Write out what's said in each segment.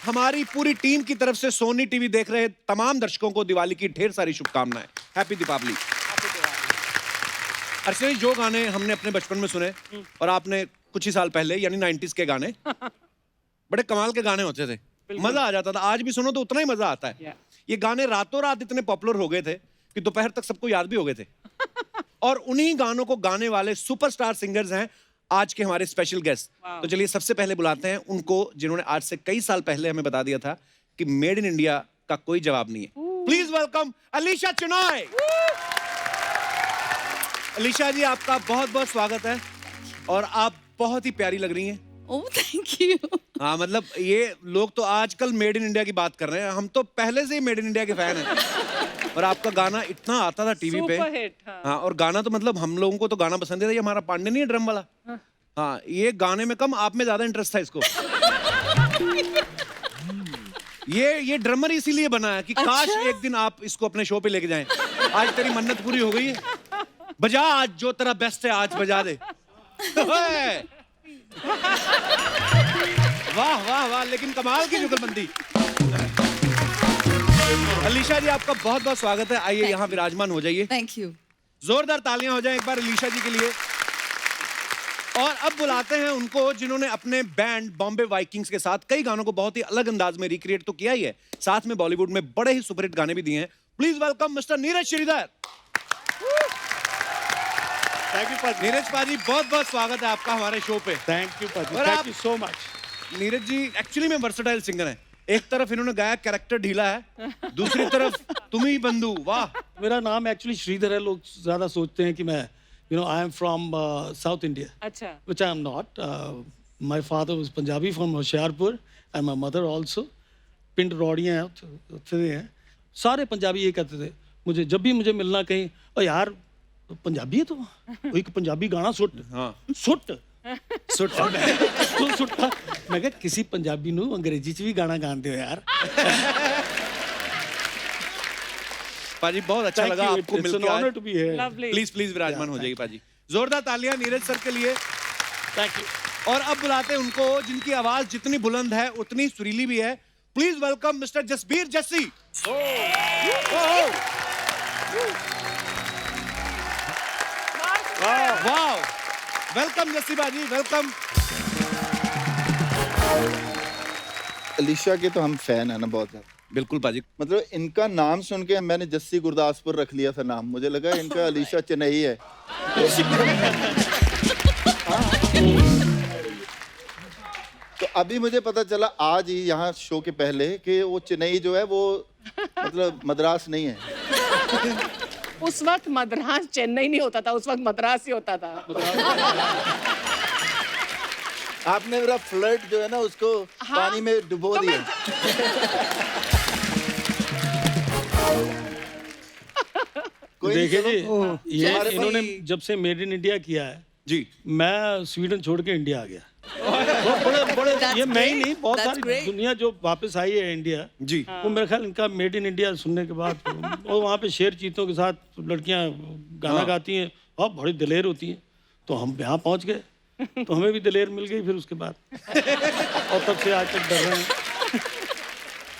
हमारी पूरी टीम की तरफ से सोनी टीवी देख रहे तमाम दर्शकों को दिवाली की ढेर सारी शुभकामनाएं। हैप्पी दीपावली। अर्चना जी, जो गाने हमने अपने बचपन में सुने और आपने कुछ ही साल पहले यानी 90s के गाने, बड़े कमाल के गाने होते थे, मजा आ जाता था। आज भी सुनो तो उतना ही मजा आता है। ये गाने रातों रात इतने पॉपुलर हो गए थे कि दोपहर तक सबको याद भी हो गए थे। और उन्हीं गानों को गाने वाले सुपरस्टार सिंगर्स हैं आज के हमारे स्पेशल गेस्ट। तो चलिए सबसे पहले बुलाते हैं उनको जिन्होंने आज से कई साल पहले हमें बता दिया था कि मेड इन इंडिया का कोई जवाब नहीं है। Please welcome Alisha Chinai. अलीशा जी, आपका बहुत बहुत स्वागत है और आप बहुत ही प्यारी लग रही हैं। Oh thank you. हाँ, मतलब ये लोग तो आजकल मेड इन इंडिया की बात कर रहे हैं, हम तो पहले से ही मेड इन इंडिया के फैन हैं। और आपका गाना इतना आता था टीवी पे। हाँ, और गाना तो मतलब हम लोगों को तो गाना पसंद है। ये हमारा पांडे नहीं है ड्रम वाला। हाँ, ये गाने में कम, आप में ज्यादा इंटरेस्ट था इसको। ये ड्रमर इसीलिए बना है कि काश एक दिन आप इसको अपने शो पे लेके जाएं। आज तेरी मन्नत पूरी हो गई है। बजा आज जो तेरा बेस्ट है, आज बजा दे। वाह वाह वाह, लेकिन कमाल की जुगलबंदी। अलीशा जी, आपका बहुत बहुत स्वागत है। आइए यहाँ विराजमान हो जाइए। Thank you. जोरदार तालियां हो जाएं एक बार अलीशा जी के लिए। और अब बुलाते हैं उनको जिन्होंने अपने बैंड बॉम्बे वाइकिंग्स के साथ कई गानों को बहुत ही अलग अंदाज में रिक्रिएट तो किया ही है, साथ में बॉलीवुड में बड़े ही सुपरहिट गाने भी दिए हैं। Please welcome mister Neeraj Shridhar. Thank you paaji. Neeraj पाजी, बहुत बहुत स्वागत है आपका हमारे शो पे। थैंक यू पाजी, और थैंक आप- you so much. Neeraj ji actually में वर्सेटाइल सिंगर हैं। एक तरफ इन्होंने गाया कैरेक्टर ढीला है, दूसरी तरफ तुम ही बंधु। वाह। मेरा नाम एक्चुअली श्रीधर है। लोग ज़्यादा सोचते हैं कि मैं I am from south India, अच्छा। which I am not. My father was Punjabi from Hoshiarpur and my mother also. पिंड रौड़ियाँ हैं, उत्थे हैं। सारे पंजाबी ये कहते थे मुझे, जब भी मुझे मिलना कहीं, ओ यार पंजाबी है तो एक पंजाबी गाना सुट। हाँ, सुट सुट। सुट्टा। मैं कहा किसी पंजाबी नू अंग्रेजी च भी गाना गाते हो यार। पाजी, बहुत अच्छा लगा आपको मिलकर। Honour to be here. Lovely. Please please विराजमान हो जाइए पाजी। जोरदार तालियां नीरज सर के लिए। Thank you. और अब बुलाते हैं उनको जिनकी आवाज जितनी बुलंद है उतनी सुरीली भी है। Please welcome mister Jasbir Jassi. वाह, वेलकम जस्सी बाजी, वेलकम। अलीशा के तो हम फैन है ना बहुत ज्यादा। बिल्कुल पाजी। मतलब इनका नाम सुन के मैंने जस्सी गुरदासपुर रख लिया था नाम। मुझे लगा इनका अलीशा चेन्नई है। तो अभी मुझे पता चला आज ही यहाँ शो के पहले कि वो चेन्नई जो है वो मतलब मद्रास नहीं है। उस वक्त मद्रास चेन्नई नहीं होता था, उस वक्त मद्रास ही होता था। आपने मेरा फ्लर्ट जो है ना उसको पानी में डुबो तो दिया। कोई नहीं, देखिए चलो। जी, ये हमारे इन्होंने भाई- जब से मेड इन इंडिया किया है, जी, मैं स्वीडन छोड़ के इंडिया आ गया। बड़े बड़े That's ये मैं ही great. नहीं, बहुत That's सारी great. दुनिया जो वापस आई है इंडिया, जी। वो मेरे ख्याल इनका मेड इन इंडिया सुनने के बाद और वहाँ पे शेर चीतों के साथ लड़कियाँ गाना गाती हैं और बड़ी दिलेर होती हैं। तो हम यहाँ पहुँच गए, तो हमें भी दिलेर मिल गई फिर उसके बाद। और तब से आज तक डर रहे हैं।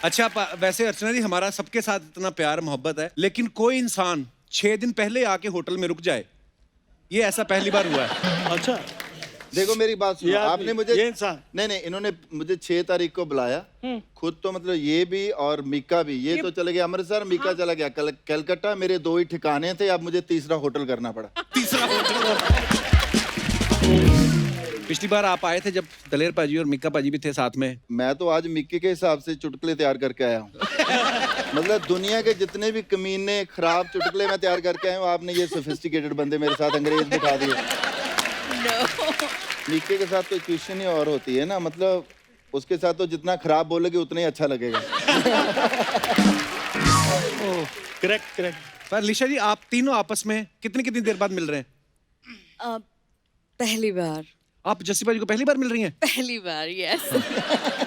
अच्छा, वैसे अर्चना जी हमारा सबके साथ इतना प्यार मोहब्बत है, लेकिन कोई इंसान 6 दिन पहले आके होटल में रुक जाए, ये ऐसा पहली बार हुआ है। अच्छा, देखो मेरी बात सुनो। ये आदमी, आपने मुझे ये इंसान। नहीं, इन्होंने मुझे 6 तारीख को बुलाया खुद। तो मतलब ये भी और मीका भी, ये तो चले गए अमृतसर, मीका चला गया कलकत्ता। मेरे 2 ही ठिकाने थे, अब मुझे तीसरा होटल करना पड़ा। तीसरा होटल। पिछली बार आप आए थे जब दलेर पाजी और मिक्का पाजी भी थे साथ में। मैं तो आज मिक्की के हिसाब से चुटकुले तैयार करके आया हूँ। मतलब दुनिया के जितने भी कमीने खराब चुटकुले मैं तैयार करके आया हूँ, आपने ये सोफिस्टिकेटेड बंदे मेरे साथ अंग्रेज बिठा दिए। मिक्की के साथ तो क्वेश्चन ही और होती है ना, मतलब उसके साथ तो जितना खराब बोलोगे उतना ही अच्छा लगेगा। Correct correct. पर अलीशा जी, आप तीनों आपस में कितनी कितनी देर बाद मिल रहे हैं? पहली बार। आप जस्सी पाजी को पहली बार मिल रही हैं? पहली बार, यस।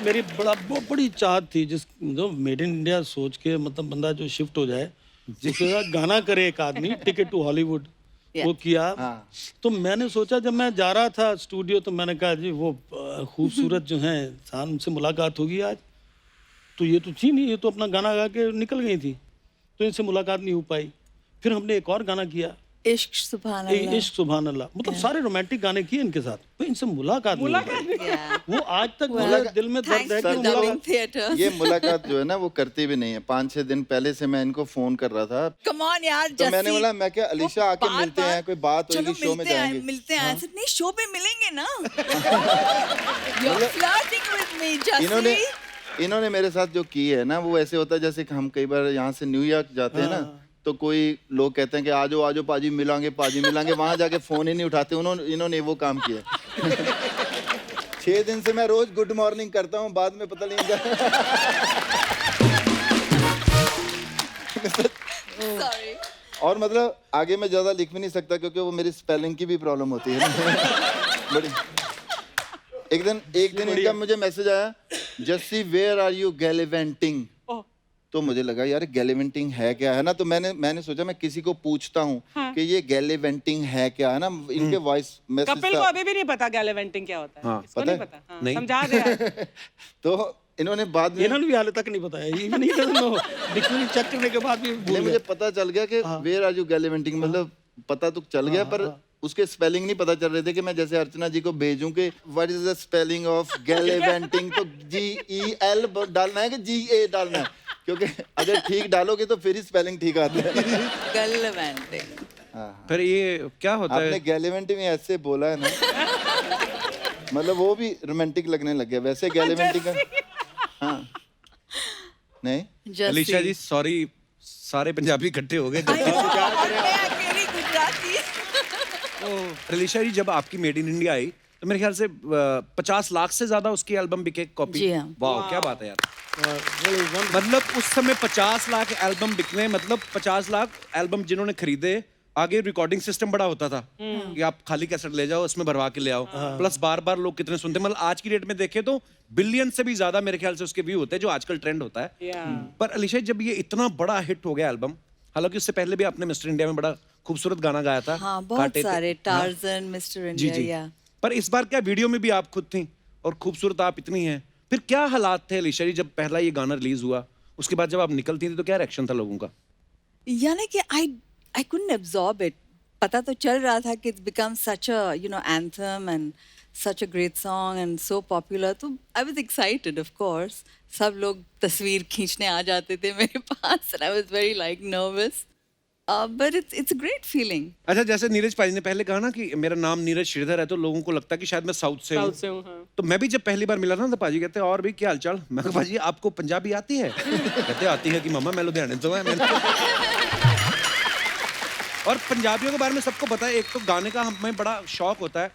मेरी बड़ी चाहत थी जिस जो मेड इन इंडिया सोच के मतलब बंदा जो शिफ्ट हो जाए, उसके साथ गाना करे एक आदमी, टिकट टू हॉलीवुड वो किया। तो मैंने सोचा जब मैं जा रहा था स्टूडियो तो मैंने कहा जी वो खूबसूरत जो हैं इंसान, उनसे मुलाकात होगी आज। तो ये तो थी नहीं, ये तो अपना गाना गा के निकल गई थी, तो इनसे मुलाकात नहीं हो पाई। फिर हमने एक और गाना किया, इश्क सुभान अल्लाह। इश्क सुभान अल्लाह, मतलब सारे रोमांटिक गाने किए इनके साथ, तो इनसे मुलाकात नहीं हो पाई। Yeah. वो आज तक मेरे दिल में दर्द Thanks है for कि dubbing मुलाकात theatre. ये मुलाकात जो है ना वो करती भी नहीं है। 5-6 दिन पहले से मैं इनको फोन कर रहा था, Come on यार, तो मैंने जस्सी। बोला मैं क्या अलीशा आके बार- मिलते हैं, बार- कोई बात चलो होगी, शो में मिलते हैं, जाएंगे। मिलते हैं। ऐसे नहीं, शो पे मिलेंगे ना। You're flirting with me, इन्होंने जस्सी। इन्होंने मेरे साथ जो की है ना, वो ऐसे होता है जैसे कि हम कई बार यहाँ से न्यूयॉर्क जाते हैं ना, तो कोई लोग कहते हैं कि आजो आजो पाजी मिलांगे, वहां जाके फोन ही नहीं उठाते। इन्होंने वो काम किया। 6 दिन से मैं रोज गुड मॉर्निंग करता हूँ, बाद में पता नहीं Sorry. और मतलब आगे मैं ज्यादा लिख भी नहीं सकता क्योंकि वो मेरी स्पेलिंग की भी प्रॉब्लम होती है ना। बड़ी एक दिन इनका मुझे मैसेज आया, जस्सी वेयर आर यू गैलिवेंटिंग। तो मुझे लगा यार गैलिवेंटिंग है क्या, है ना। तो मैंने सोचा मैं किसी को पूछता हूँ कि ये गैलिवेंटिंग है क्या, है ना। इनके वॉइस मैसेज कपिल को अभी भी नहीं पता गैलिवेंटिंग क्या होता है। हाँ, इसको पता नहीं है? पता। हाँ, नहीं। समझा दे यार। तो इन्होंने बाद में इन्होंने भी हाल तक नहीं बताया, ये भी नहीं डिक्शनरी चेक करने के बाद भी भूल नहीं, गए। मुझे पता चल गया कि वेयर आर यू गैलिवेंटिंग, मतलब पता तो चल गया, पर उसके स्पेलिंग नहीं पता चल रहे थे कि मैं जैसे अर्चना जी को भेजूं कि what is the spelling of galivanting, तो GEL डालना है कि GA डालना है, क्योंकि अगर ठीक डालोगे तो फिर ही स्पेलिंग ठीक आता है। Gallivanting. हाँ, फिर ये क्या होता आपने है? गैलिवेंटिंग ऐसे बोला है ना, मतलब वो भी रोमांटिक लगने लग गया। वैसे गैलिवेंटिंग का हाँ नहीं Jassi. अलीशा जी सॉरी, सारे पंजाबी इकट्ठे हो गए। I know, और मैं अकेली गुजराती। अलीशा जी जब आपकी मेड इन इंडिया आई तो मेरे ख्याल से 50 लाख से ज्यादा उसकी एल्बम बिके कॉपी। जी हाँ। वाह क्या बात है यार। मतलब उस समय 50 लाख एल्बम बिकने, मतलब 50 लाख एल्बम जिन्होंने खरीदे। आगे रिकॉर्डिंग सिस्टम बड़ा होता था कि आप खाली कैसेट ले जाओ, उसमें भरवा के ले आओ, प्लस बार बार लोग कितने सुनते। मतलब आज की डेट में देखें तो बिलियन से भी ज्यादा मेरे ख्याल से उसके व्यू होते हैं, जो आजकल ट्रेंड होता है। Yeah. पर अलीशा जब ये इतना बड़ा हिट हो गया एल्बम, हालांकि उससे पहले भी आपने मिस्टर इंडिया में बड़ा खूबसूरत गाना गाया था। हाँ, बहुत कांटे थे। सारे, टार्जन, मिस्टर जी इंडिया, जी। या। पर इस बार क्या वीडियो में भी आप खुद थी और खूबसूरत आप इतनी हैं। फिर क्या हालात थे अलीशा जी जब पहला ये गाना रिलीज हुआ, उसके बाद जब आप निकलती थी तो क्या रिएक्शन था लोगों का? यानी कि I couldn't absorb it. पता तो चल रहा था कि it's become such a, anthem and such a great song and so popular. तो I was excited, of course. सब लोग तस्वीर खींचने आ जाते थे मेरे पास and I was very nervous. But it's a great feeling. अच्छा, जैसे नीरज पाजी ने पहले कहा ना कि मेरा नाम नीरज श्रीधर है, तो लोगों को लगता है कि शायद मैं साउथ से हूँ। साउथ से हूँ, हाँ। तो मैं भी जब पहली बार मिला था तो पाजी कहते और भी क्या हालचाल। मैं कहा पाजी आपको पंजाबी आती है? कहते आती है कि मामा मैं लुधियाने से हूँ। और पंजाबियों के बारे में सबको पता है, एक तो गाने का हमें बड़ा शौक होता है,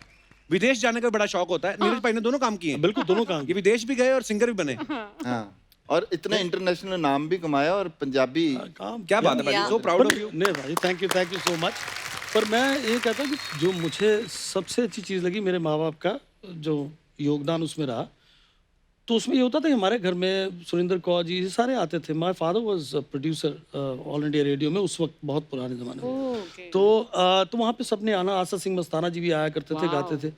विदेश जाने का बड़ा शौक होता है। नीरज भाई ने दोनों काम किए हैं। बिल्कुल दोनों काम ये विदेश भी गए और सिंगर भी बने। हाँ, और इतना इंटरनेशनल नाम भी कमाया और पंजाबी। काम क्या बात है भाई, Yeah. So proud of you. नहीं भाई, थैंक यू सो मच। पर मैं ये कहता हूँ कि जो मुझे सबसे अच्छी चीज़ लगी मेरे माँ बाप का जो योगदान उसमें रहा, तो उसमें ये होता था कि हमारे घर में सुरेंद्र कौर जी ये सारे आते थे। My father was producer all India radio में उस वक्त, बहुत पुराने ज़माने में। Okay. तो वहाँ पे सबने आना, आशा सिंह मस्ताना जी भी आया करते थे, गाते थे।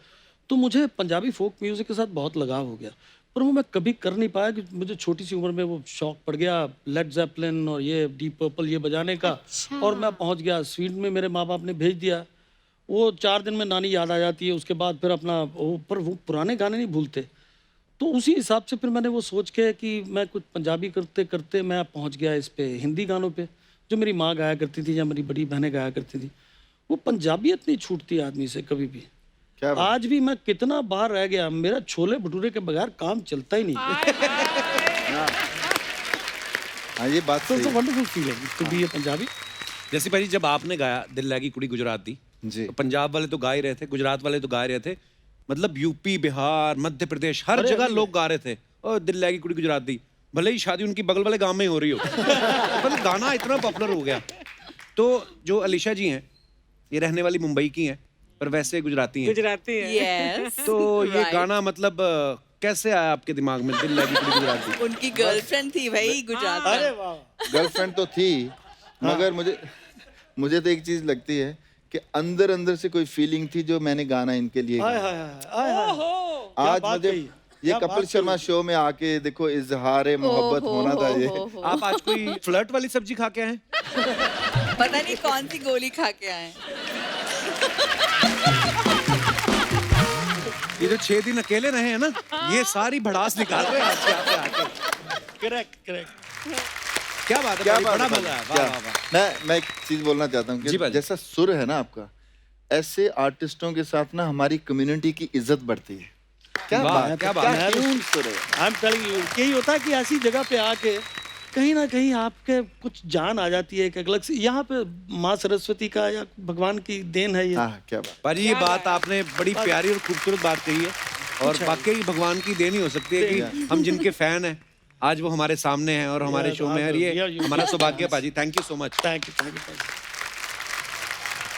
तो मुझे पंजाबी फोक म्यूज़िक के साथ बहुत लगाव हो गया, पर वो मैं कभी कर नहीं पाया कि मुझे छोटी सी उम्र में वो शौक पड़ गया लेड ज़ेपलिन और ये डीप पर्पल ये बजाने का। और मैं पहुंच गया स्वीडन में, मेरे माँ बाप ने भेज दिया। वो 4 दिन में नानी याद आ जाती है, उसके बाद फिर अपना पर वो पुराने गाने नहीं भूलते। तो उसी हिसाब से फिर मैंने वो सोच के कि मैं कुछ पंजाबी करते करते मैं पहुंच गया इस पे हिंदी गानों पे, जो मेरी माँ गाया करती थी या मेरी बड़ी बहनें गाया करती थी। वो पंजाबियत नहीं छूटती आदमी से कभी भी। क्या बात? आज भी मैं कितना बाहर रह गया, मेरा छोले भटूरे के बगैर काम चलता ही नहीं। हाँ, ये बात तो सही है। वंडरफुल फीलिंग टू बी ए पंजाबी। जैसे भाई जब आपने गाया दिल लगी कुड़ी गुजरात दी, जी। तो पंजाब वाले तो गा ही रहे थे, गुजरात वाले तो गा ही रहे थे, मतलब यूपी बिहार मध्य प्रदेश हर जगह लोग गा रहे थे और दिल लगी कुड़ी गुजरात दी, भले ही शादी उनकी बगल वाले गांव में ही हो रही हो। पर गाना इतना पॉपुलर हो गया। तो जो अलीशा जी हैं ये रहने वाली मुंबई की हैं पर वैसे गुजराती हैं। गुजराती है। Yes. तो ये right. गाना मतलब कैसे आया आपके दिमाग में, दिल लगी कुड़ी गुजरात दी? उनकी गर्लफ्रेंड थी भाई गुजरात में। अरे वाह, गर्लफ्रेंड तो थी, मगर मुझे तो एक चीज लगती है कि अंदर अंदर से कोई फीलिंग थी जो मैंने गाना इनके लिए हाय गाया। हाय हाय हाय हाय। क्या आज बात मुझे कही। ये कपिल शर्मा शो में आके देखो इजहार मोहब्बत होना था ये। आप आज कोई फ्लर्ट वाली सब्जी खा के आए? पता नहीं कौन सी गोली खा के आए। ये जो 6 दिन अकेले रहे हैं ना, ये सारी भड़ास निकाल रहे हैं आपके यहाँ पे आके। करेक्ट। क्या बात है, क्या भाई, बात बड़ा है, मजा है। क्या? वाह वाह वाह। मैं एक चीज बोलना चाहता हूँ जी कि भाई। जैसा सुर है ना आपका, ऐसे आर्टिस्टों के साथ ना हमारी कम्युनिटी की इज्जत बढ़ती है। क्या वाह, बात है, क्या बात क्या है। ट्यून सुर है। आई एम टेलिंग यू, यही होता है कि ऐसी जगह पे आके कहीं ना कहीं आपके कुछ जान आ जाती है एक अलग से। यहाँ पे माँ सरस्वती का या भगवान की देन है ये। हाँ, क्या बात। पाजी, ये बात आपने बड़ी प्यारी और खूबसूरत बात कही है, और वाकई भगवान की देन ही हो सकती है कि हम जिनके फैन हैं आज वो हमारे सामने हैं और हमारे शो में है। और ये हमारा सौभाग्य है पाजी। Thank you so much. Thank you.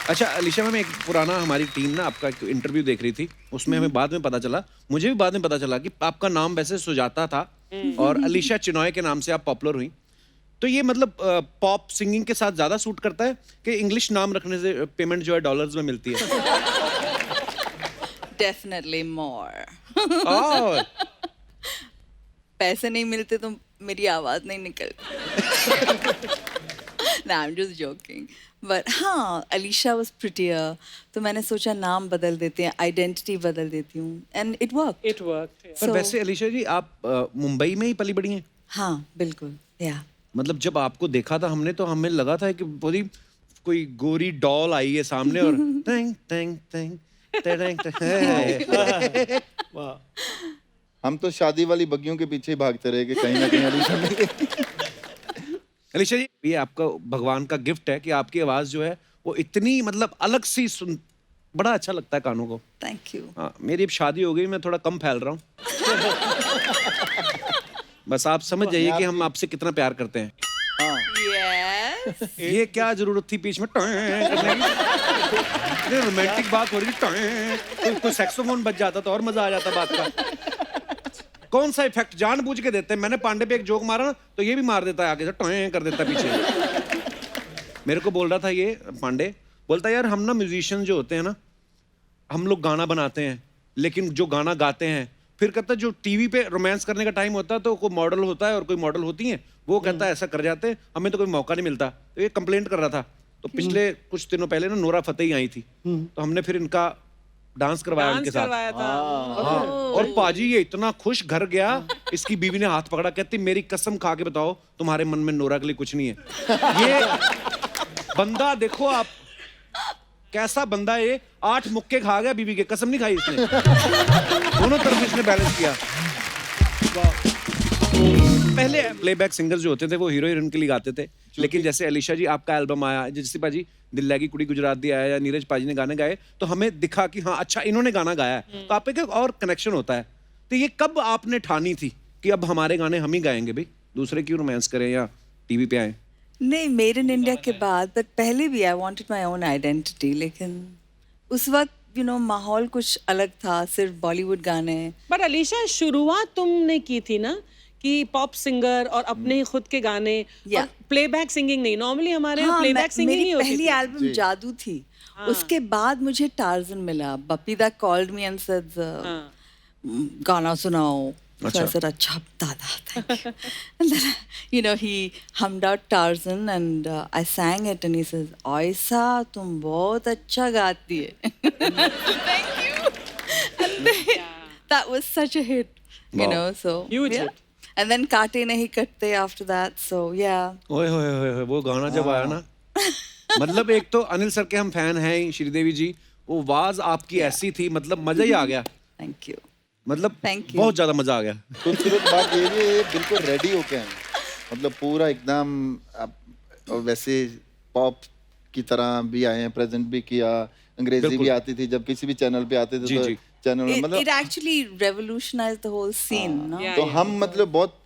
अच्छा अलीशा मैम, एक पुराना हमारी टीम ना आपका एक इंटरव्यू देख रही थी, उसमें हमें बाद में पता चला, मुझे भी बाद में पता चला कि आपका नाम वैसे सुजाता था और अलीशा चिनॉय के नाम से आप पॉपुलर हुई। तो ये मतलब पॉप सिंगिंग के साथ ज्यादा सूट करता है कि इंग्लिश नाम रखने से पेमेंट जो है डॉलर्स में मिलती है? Definitely more. और पैसे नहीं मिलते तो मेरी आवाज नहीं निकलती। No, I'm just joking. But हाँ, अलीशा was prettier, तो मैंने सोचा नाम बदल देते हैं, आइडेंटिटी बदल देती हूँ, and it worked. It worked. Yeah. पर वैसे अलीशा जी आप मुंबई में ही पली बड़ी हैं? हाँ, बिल्कुल, yeah. मतलब जब आपको देखा था हमने, तो हमें लगा था कि पूरी कोई गोरी डॉल आई है सामने और tang tang tang tang tang. वाह। हम तो शादी वाली बग्गियों के पीछे ही भागते रहे कि कहीं ना कहीं अलीशा मिल गई। अलीशा जी, ये आपका भगवान का गिफ्ट है कि आपकी आवाज जो है वो इतनी मतलब अलग सी सुन, बड़ा अच्छा लगता है कानों को। Thank you. हाँ, मेरी अब शादी हो गई, मैं थोड़ा कम फैल रहा हूँ। बस आप समझ जाइए कि हम आपसे कितना प्यार करते हैं। Yes. ये क्या जरूरत थी बीच में करने की? रोमांटिक बात हो रही थी, कोई सैक्सोफोन बज जाता तो और मजा आ जाता बात का। कौन सा इफेक्ट जानबूझ के देते हैं? मैंने पांडे पे एक जोक मारा ना, तो ये भी मार देता है आगे से, टॉय कर देता है पीछे। मेरे को बोल रहा था ये पांडे, बोलता है यार हम ना म्यूजिशियन जो होते हैं ना, हम लोग गाना बनाते हैं, लेकिन जो गाना गाते हैं फिर कहता है जो टीवी पे रोमांस करने का टाइम होता है तो कोई मॉडल होता है और कोई मॉडल होती है, वो कहता है ऐसा कर जाते हैं, हमें तो कोई मौका नहीं मिलता। तो ये कंप्लेंट कर रहा था। तो पिछले कुछ दिनों पहले ना नोरा फतेही आई थी, तो हमने फिर इनका डांस करवाया उनके साथ। हाँ, और पाजी ये इतना खुश घर गया, इसकी बीवी ने हाथ पकड़ा, कहती मेरी कसम खा के बताओ तुम्हारे मन में नोरा के लिए कुछ नहीं है। ये बंदा देखो आप, कैसा बंदा है ये, 8 मुक्के खा गया बीवी के, कसम नहीं खाई इसने। दोनों तरफ इसने बैलेंस किया। पहले प्लेबैक सिंगर्स जो होते थे वो हीरो हीरोइन के लिए गाते थे, लेकिन जैसे अलीशा जी आपका एल्बम आया, जैसे पाजी दिल लगी कुड़ी गुजरात दी आया या नीरज पाजी ने गाने गाए, तो हमें दिखा कि हाँ अच्छा इन्होंने गाना गाया है, तो आप एक और कनेक्शन होता है। तो ये कब आपने ठानी थी कि अब हमारे गाने हम ही गाएंगे भाई, दूसरे क्यों रोमांस करें या टीवी पे आए? नहीं, मेड इन इंडिया के बाद, बट पहले भी I wanted my own identity, लेकिन उस वक्त माहौल कुछ अलग था, सिर्फ बॉलीवुड गाने। बट अलीशा, शुरुआत तुमने की थी ना कि पॉप सिंगर और अपने ही खुद के गाने, Yeah. और प्लेबैक सिंगिंग नहीं। नॉर्मली हमारे यहाँ हाँ, प्लेबैक सिंगिंग ही मेरी होती पहली थी। एल्बम जादू थी। उसके बाद मुझे टार्जन मिला, Bappida called me and said गाना सुनाओ। So I said, अच्छा दादा, thank you. And then he hummed out Tarzan and I sang it and he says, Aisa, तुम बहुत अच्छा गाती है। Thank you. And then, that was such a hit, so Huge yeah. hit. And then काटे नहीं कटते after that, so yeah. ओए होए होए, वो गाना जब आया ना, मतलब एक तो अनिल सर के हम फैन हैं ही, श्रीदेवी जी, वो आवाज आपकी ऐसी थी, मतलब मजा ही आ गया। Thank you. मतलब Thank you. बहुत ज्यादा मजा आ गया। खूबसूरत बात ये भी है, बिल्कुल रेडी होके आए, मतलब पूरा एकदम और वैसे पॉप की तरह भी आए हैं, प्रेजेंट भी किया, अंग्रेजी भी आती थी, जब किसी भी चैनल पे आते थे जी, तो जी। चैनल में It मतलब actually revolutionized the whole scene, no? Yeah. तो हम मतलब बहुत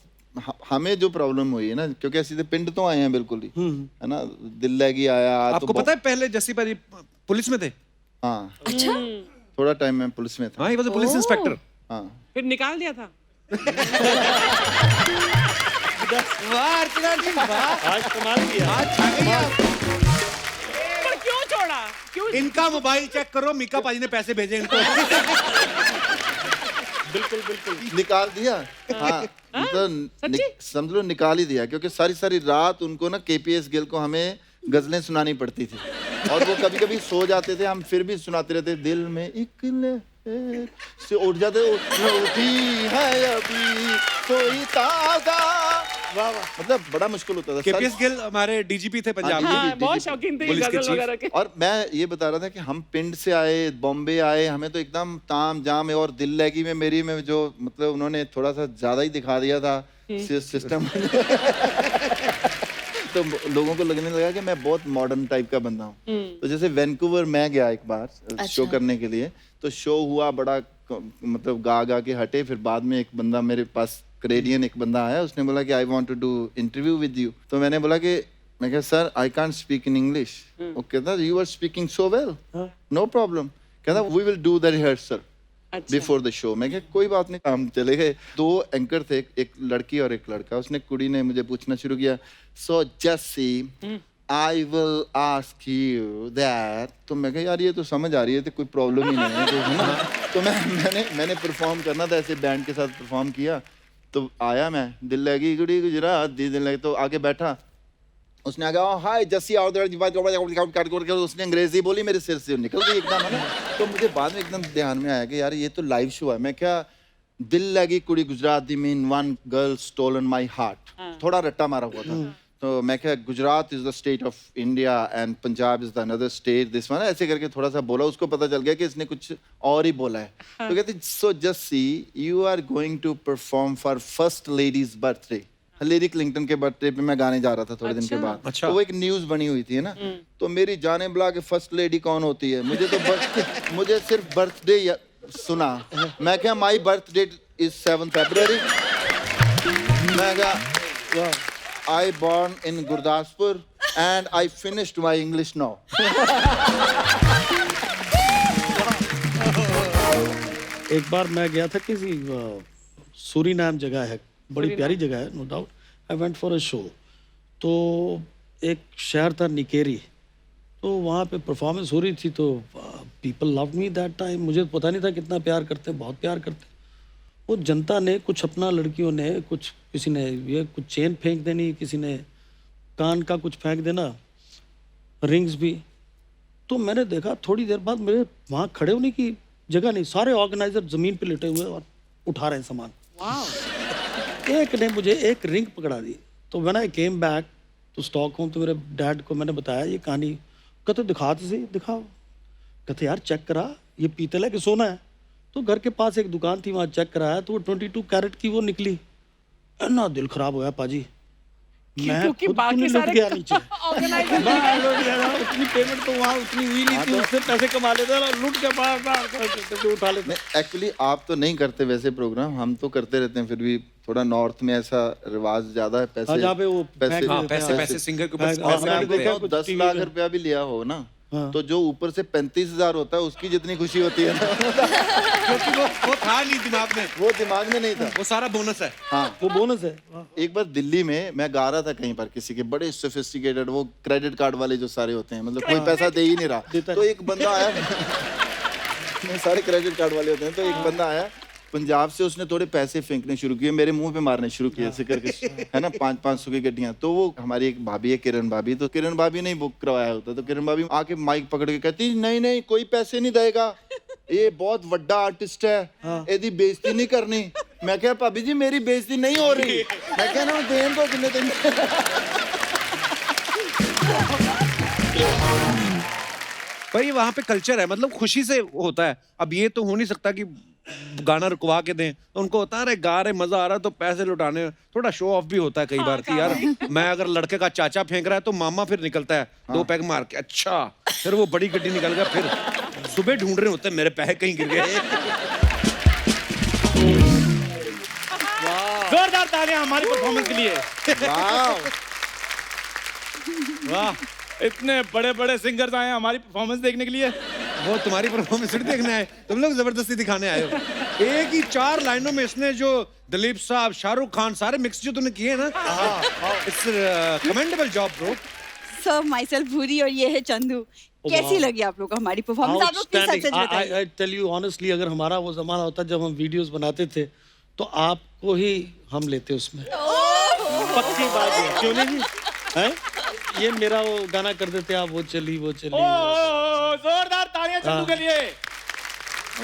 हमें जो प्रॉब्लम हुई है ना, क्योंकि ऐसे पिंड तो आए हैं बिल्कुल ही, है ना, दिल लगी आया आपको पता है पहले जस्सी भाई पुलिस में थे? हाँ, अच्छा? थोड़ा टाइम में पुलिस में था। हाँ, he was a police inspector. हाँ, फिर निकाल दिया था। वाह अर्चना जी, वाह, आज कमाल किया। आज छा गई आप। पर क्यों छोड़ा? क्यों? इनका मोबाइल चेक करो, मीका पाजी ने पैसे भेजे इनको। बिल्कुल बिल्कुल। निकाल दिया। हाँ मतलब समझ लो निकाल ही दिया, क्योंकि सारी सारी रात उनको ना केपीएस गिल को हमें गजलें सुनानी पड़ती थी और वो कभी कभी सो जाते थे, हम फिर भी सुनाते रहते। दिल में एक लहर से उठ जाते, उठी है अभी कोई ताजा। वाह वाह, मतलब बड़ा मुश्किल होता था। केपीएस गिल हमारे डीजीपी थे पंजाब के। हाँ, बहुत शौकीन थे ये पुलिस के गजल चीफ। वगैरह के। और मैं ये बता रहा था कि हम पिंड से आए, बॉम्बे आए, हमें तो एकदम ताम जाम है। और दिल लगी में मेरी में जो मतलब उन्होंने थोड़ा सा ज्यादा ही दिखा दिया था सिस्टम। तो लोगों को लगने लगा कि मैं बहुत मॉडर्न टाइप का बंदा हूँ। तो जैसे वैंकूवर मैं गया एक बार शो करने के लिए, तो शो हुआ बड़ा मतलब गा के हटे। फिर बाद में एक बंदा मेरे पास कनेडियन एक बंदा आया, उसने बोला कि I want to do interview with you. तो मैंने बोला कि मैं कहा sir I can't speak in English. वो कहता you are speaking so well, no problem. कहता we will do the rehearsal before the show. मैं कहा कोई बात नहीं। हम चले गए। 2 एंकर थे, एक लड़की और एक लड़का। उसने कुड़ी ने मुझे पूछना शुरू किया, so Jassi I will ask you that. तो मैं कहा यार ये तो समझ आ रही है, तो कोई प्रॉब्लम ही नहीं है, तो है ना। तो मैंने परफॉर्म करना था, ऐसे बैंड के साथ परफॉर्म किया। तो आया मैं, दिल लगी कुड़ी गुजरात दी दिल लगी, तो आगे बैठा। उसने आगे हाय जस्सी आउट देयर, उसने अंग्रेजी बोली, मेरे सिर से निकल गई एकदम, है ना। तो मुझे बाद में एकदम ध्यान में आया कि यार ये तो लाइव शो है। मैं क्या दिल लगी कुड़ी गुजरात दी mean one girl stolen my heart, थोड़ा रट्टा मारा हुआ था। तो मैं क्या Gujarat is the state of India and Punjab is the another state this one, ऐसे करके थोड़ा सा बोला। उसको पता चल गया कि इसने कुछ और ही बोला है। तो कहती so Jassi you are going to perform for first lady's birthday. Hillary Clinton के बर्थडे पे मैं गाने जा रहा था थोड़े दिन के बाद। तो वो एक न्यूज बनी हुई थी ना। तो मेरी जाने बुला के फर्स्ट लेडी कौन होती है, मुझे तो मुझे सिर्फ बर्थडे सुना। मैं क्या माई बर्थ डेट इज 7 फरवरी। मैं क्या I born in Gurdaspur and I finished my English now. एक बार मैं गया था किसी सूरीनाम जगह है, बड़ी प्यारी जगह है no doubt. I went for a show. तो एक शहर था निकेरी, तो वहाँ पे परफॉर्मेंस हो रही थी। तो people love me that time. मुझे पता नहीं था कितना प्यार करते, बहुत प्यार करते। वो जनता ने कुछ अपना, लड़कियों ने कुछ, किसी ने ये कुछ चेन फेंक देनी, किसी ने कान का कुछ फेंक देना, रिंग्स भी। तो मैंने देखा थोड़ी देर बाद मेरे वहाँ खड़े होने की जगह नहीं, सारे ऑर्गेनाइजर जमीन पे लेटे हुए और उठा रहे हैं सामान। एक ने मुझे एक रिंग पकड़ा दी। तो when I came back to Stockholm, तो मेरे डैड को मैंने बताया ये कहानी। कहते दिखाते से दिखाओ। कहते यार चेक करा, ये पीतल है कि सोना है। तो घर के पास एक दुकान थी, वहाँ चेक कराया तो वो 22 कैरेट की वो निकली। ना दिल खराब हो गया पाजी, मैं क्योंकि खुद बाकी लुट सारे गया नीचे। ऑर्गेनाइजर मैं लुट गया। उतनी पेमेंट तो वहाँ उतनी हुई नहीं थी, उससे पैसे कमा लेते और लुट के बाहर उठा लेते। एक्चुअली आप तो नहीं करते वैसे प्रोग्राम, हम तो करते रहते हैं। फिर भी थोड़ा नॉर्थ में ऐसा रिवाज ज्यादा है। पैसे जहाँ पे वो पैसे पैसे सिंगर के ऊपर हाँ, मैं देखा देखा कुछ 10 TV लाख में। रुपया भी लिया हो ना, तो जो ऊपर से 35,000 होता है उसकी जितनी खुशी होती है ना, क्योंकि वो था नहीं दिमाग में, वो दिमाग में नहीं था। वो सारा बोनस है। हाँ वो बोनस है। एक बार दिल्ली में मैं गा रहा था कहीं पर, किसी के बड़े सोफिस्टिकेटेड वो क्रेडिट कार्ड वाले जो सारे होते हैं, मतलब कोई पैसा दे ही नहीं रहा। तो एक बंदा आया, सारे क्रेडिट कार्ड वाले होते हैं। तो एक बंदा आया पंजाब से, उसने थोड़े पैसे फेंकने शुरू किए, मेरे मुंह पे मारने शुरू किए ऐसे करके, है ना, 500 की गड्डियां। तो वो हमारी एक भाभी है किरण भाभी, तो किरण भाभी ने बुक करवाया होता। तो किरण भाभी आके माइक पकड़ के कहती नहीं नहीं कोई पैसे नहीं देगा, ये बहुत बड़ा आर्टिस्ट है, एदी बेइज्जती नहीं करनी। मैं क्या भाभी जी मेरी बेइज्जती नहीं हो रही। मैं क्या ना देन तो कितने दिन। भाई वहाँ पे कल्चर है, मतलब खुशी से होता है। अब ये तो हो नहीं सकता कि गाना रुकवा के दें। तो उनको होता है अरे गा रहे मजा आ रहा है तो पैसे लुटाने, थोड़ा शो ऑफ भी होता है कई बार कि यार मैं अगर लड़के का चाचा फेंक रहा है तो मामा फिर निकलता है 2 पैग मार के, अच्छा फिर वो बड़ी गड्डी निकल गया, फिर सुबह ढूंढ रहे होते हैं मेरे पैसे कहीं गिर गए। जोरदार तालियां हमारी परफॉर्मेंस के लिए। वाह, इतने बड़े बड़े सिंगर्स आए हैं हमारी परफॉर्मेंस देखने के लिए। वो तुम्हारी परफॉर्मेंस नहीं देखने आए, तुम लोग जबरदस्ती दिखाने आए हो। एक ही 4 लाइनों में इसने जो दिलीप साहब, शाहरुख खान सारे मिक्स जो तूने किए ना, it's commendable job bro. Sir my self भूरी और ये है चंदू। कैसी लगी आप लोग को हमारी परफॉर्मेंस? आप लोग प्लीज सच सच बताइए। आई टेल यू ऑनेस्टली, अगर हमारा वो जमाना होता जब हम वीडियोस बनाते थे तो आपको ही हम लेते उसमें। पक्की बात है, क्यों नहीं जी? हैं? ये मेरा वो गाना कर देते आप, वो चली वो चली। जोरदार तालियां चंदू के लिए।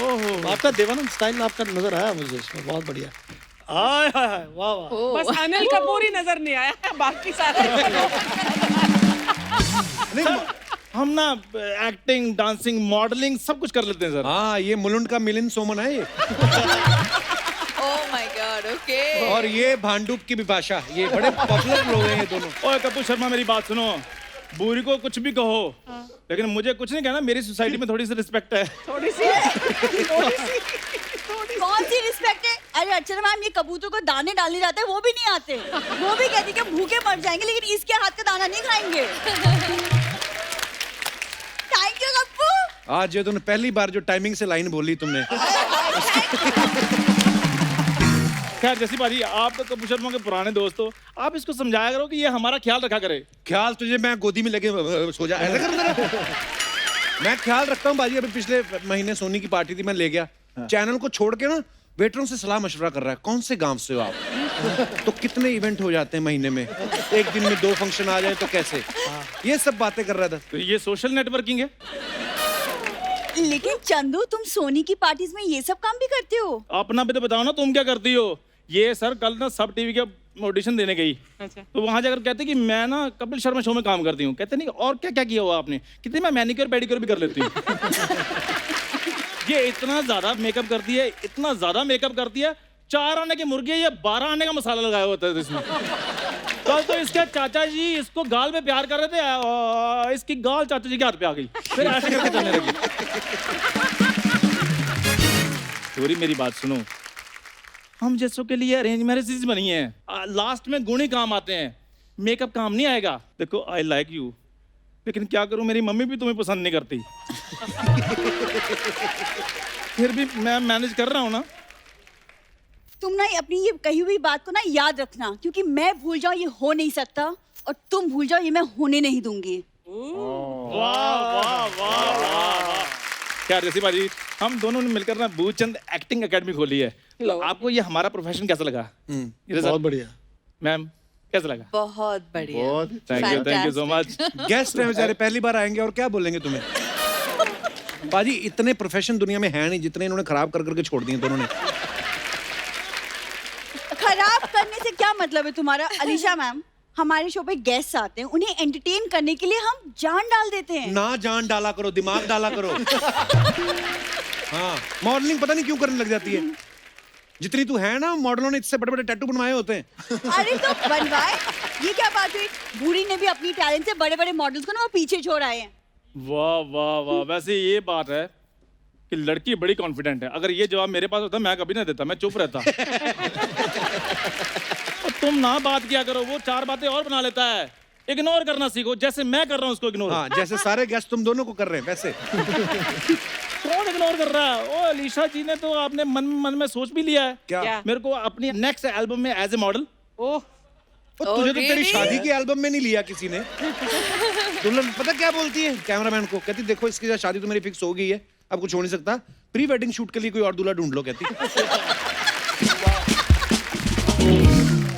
ओहो, आपका देवानंद स्टाइल आपका नजर आया मुझे इसमें, बहुत बढ़िया। आय हाय हाय, वाह वाह। बस अनिल कपूर ही नजर नहीं आया, बाकी सारे हम ना एक्टिंग, डांसिंग, मॉडलिंग सब कुछ कर लेते हैं सर। हाँ, ये मुलुंड का मिलिंद सोमन है ये। Oh my God, okay. और ये भांडुप की बिपाशा, ये बड़े पॉपुलर लोग हैं ये दोनों। ओए कपूर शर्मा, मेरी बात सुनो। बूरी को कुछ भी कहो, लेकिन मुझे कुछ नहीं कहना। मेरी सोसाइटी में थोड़ी सी रिस्पेक्ट है। थोड़ी सी कौन सी रिस्पेक्ट है? अरे अर्चना मैम, ये कबूतर को दाने डालने जाते हैं वो भी नहीं आते। वो भी कहती कि भूखे मर जाएंगे, लेकिन इसके हाथ का दाना नहीं खाएंगे। Thank you Kappu. आज ये तुमने पहली बार जो टाइमिंग से लाइन बोली तुमने। खैर जैसी बाजी, आप तो कपूर शर्मा के पुराने दोस्त हो, आप इसको समझाया करो कि ये हमारा ख्याल रखा करे। ख्याल तुझे मैं गोदी में लगे सो जा, ऐसा कर मेरा। मैं ख्याल रखता हूँ बाजी। अभी पिछले महीने सोनी की पार्टी थी, मैं ले गया। चैनल को छोड़ के ना वेटरों से सलाह मशवरा कर रहा है, कौन से गांव से हो आप, तो कितने इवेंट हो जाते हैं महीने में, एक दिन में 2 फंक्शन आ जाए तो कैसे, ये सब बातें कर रहा था। तो ये सोशल नेटवर्किंग है। लेकिन चंदू, तुम सोनी की पार्टीज में ये सब काम भी करते हो? अपना भी तो बताओ ना, तुम क्या करती हो? ये सर कल ना सब टीवी के ऑडिशन देने गई। अच्छा। तो वहां जाकर कहते कि मैं ना कपिल शर्मा शो में काम करती हूँ। कहते नहीं और क्या क्या किया हुआ आपने? कितनी मैं मैनिक्योर पेडिक्योर भी कर लेती हूँ। ये इतना ज्यादा मेकअप करती है, इतना ज्यादा मेकअप करती है, 4 आने की मुर्गी है, ये 12 आने का मसाला लगाया होता है इसमें। कल तो इसके चाचा जी इसको गाल में प्यार कर रहे थे और इसकी गाल चाचा जी के हाथ पे आ गई, फिर ऐसे करके चलने लगी। थोड़ी मेरी बात सुनो, हम जैसों के लिए अरेंज मैरिजेस बनी है, लास्ट में गुण ही काम आते हैं, मेकअप काम नहीं आएगा। देखो आई लाइक यू, लेकिन क्या करूं, मेरी मम्मी भी तुम्हें पसंद नहीं करती। फिर भी मैं मैनेज कर रहा हूं ना। तुम ना अपनी ये कही हुई बात को ना याद रखना, क्योंकि मैं भूल जाऊं ये हो नहीं सकता, और तुम भूल जाओ ये मैं होने नहीं दूंगी। वाह वाह वाह वाह। क्या जैसी बाजी, हम दोनों ने मिलकर ना भूचंद एक्टिंग एकेडमी खोली है। तो आपको ये हमारा प्रोफेशन कैसा लगा? बहुत बढ़िया मैम, कैसा लगा? बहुत बढ़िया। बहुत thank you so much. Guest हैं बेचारे, पहली बार आएंगे और क्या बोलेंगे तुम्हें। बाजी, इतने प्रोफेशन दुनिया में है नहीं जितने इन्होंने खराब कर करके छोड़ दिए दोनों ने। खराब करने से क्या मतलब है तुम्हारा? अलीशा मैम, हमारे शो पे गेस्ट आते हैं, उन्हें एंटरटेन करने के लिए हम जान डाल देते हैं। ना जान डाला करो, दिमाग डाला करो। हाँ, मॉडलिंग पता नहीं क्यों करने लग जाती है। जितनी तू है ना, मॉडलों ने इससे बड़े बड़े टैटू बनवाए होते हैं। अरे तो बनवाए, ये क्या बात हुई? बूढ़ी ने भी अपनी टैलेंट से बड़े बड़े मॉडल्स को ना वो पीछे छोड़ आए हैं। वाह वाह वाह। वैसे ये बात है कि लड़की बड़ी कॉन्फिडेंट है। अगर ये जवाब मेरे पास होता मैं कभी ना देता, मैं चुप रहता। और तुम ना बात किया करो, वो 4 बातें और बना लेता है। इग्नोर करना सीखो, जैसे मैं कर रहा हूँ उसको इग्नोर। हाँ, जैसे सारे गेस्ट तुम दोनों को कर रहे हैं वैसे। कौन इग्नोर कर रहा है? ओ अलीशा जी ने तो आपने मन में सोच भी लिया है क्या? मेरे को अपनी नेक्स्ट एल्बम में एज ए मॉडल। ओह, तुझे तो तेरी शादी की एल्बम में नहीं लिया किसी ने। दुल्हन पता क्या बोलती है कैमरामैन को? कहती देखो इसकी साथ शादी तो मेरी फिक्स हो गई है, अब कुछ हो नहीं सकता, प्री वेडिंग शूट के लिए कोई और दूल्हा ढूंढ लो, कहती।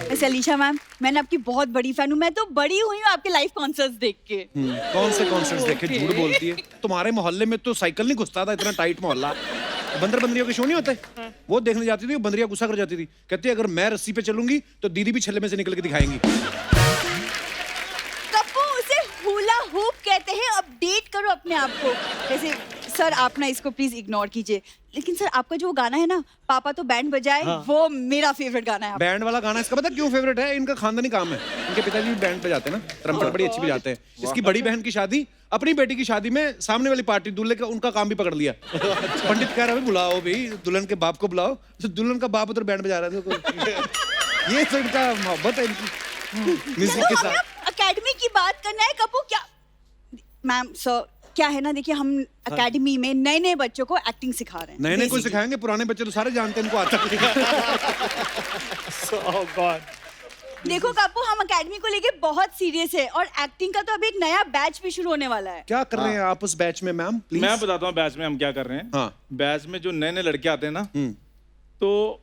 वैसे अलीशा मैम, मैंने आपकी बहुत बड़ी फैन हूँ। मैं तो बड़ी हुई हूँ आपके लाइव कॉन्सर्ट्स देख के। कौन से कॉन्सर्ट्स देखे? झूठ बोलती है। तुम्हारे मोहल्ले में तो साइकिल नहीं घुसता था, इतना टाइट मोहल्ला। बंदरियों के शो नहीं होते, वो देखने जाती थी, वो बंदरिया गुस्सा कर जाती थी, कहती अगर मैं रस्सी पे चलूंगी तो दीदी भी छल्ले में से निकल के दिखाएंगी। कप्पू, उसे हुला हूप कहते हैं। अपडेट करो अपने आप को। वैसे सर, आप ना इसको प्लीज इग्नोर कीजिए, लेकिन सर आपका जो गाना है ना, पापा तो बैंड बजाए, वो मेरा फेवरेट गाना है। बैंड वाला गाना इसका पता क्यों फेवरेट है? इनका खानदानी काम है। इनके पिताजी भी बैंड बजाते हैं ना, ट्रम्पेट बड़ी अच्छी बजाते हैं। इसकी बड़ी बहन की शादी, अपनी बेटी की शादी में सामने वाली पार्टी दूल्हे का उनका काम भी पकड़ लिया। पंडित कह रहा है बुलाओ भाई, दुल्हन के बाप को बुलाओ। तो दुल्हन का बाप उधर बैंड बजा रहा था। ये तो इनका मोहब्बत है इनकी म्यूजिक के साथ। एकेडमी की बात करना है कप्पू। क्या मैम सर, क्या है ना, देखिए हम एकेडमी में नए नए बच्चों को एक्टिंग सिखा रहे हैं। नए नए को सिखाएंगे, पुराने बच्चे तो सारे जानते हैं, इनको आता है। देखो कापू, हम एकेडमी को लेके बहुत सीरियस है और एक्टिंग का तो अभी एक नया बैच भी शुरू होने वाला है। क्या कर रहे हैं आप उस बैच में मैम, प्लीज? मैं बताता हूँ बैच में हम क्या कर रहे हैं। हाँ। बैच में जो नए नए लड़के आते हैं ना, तो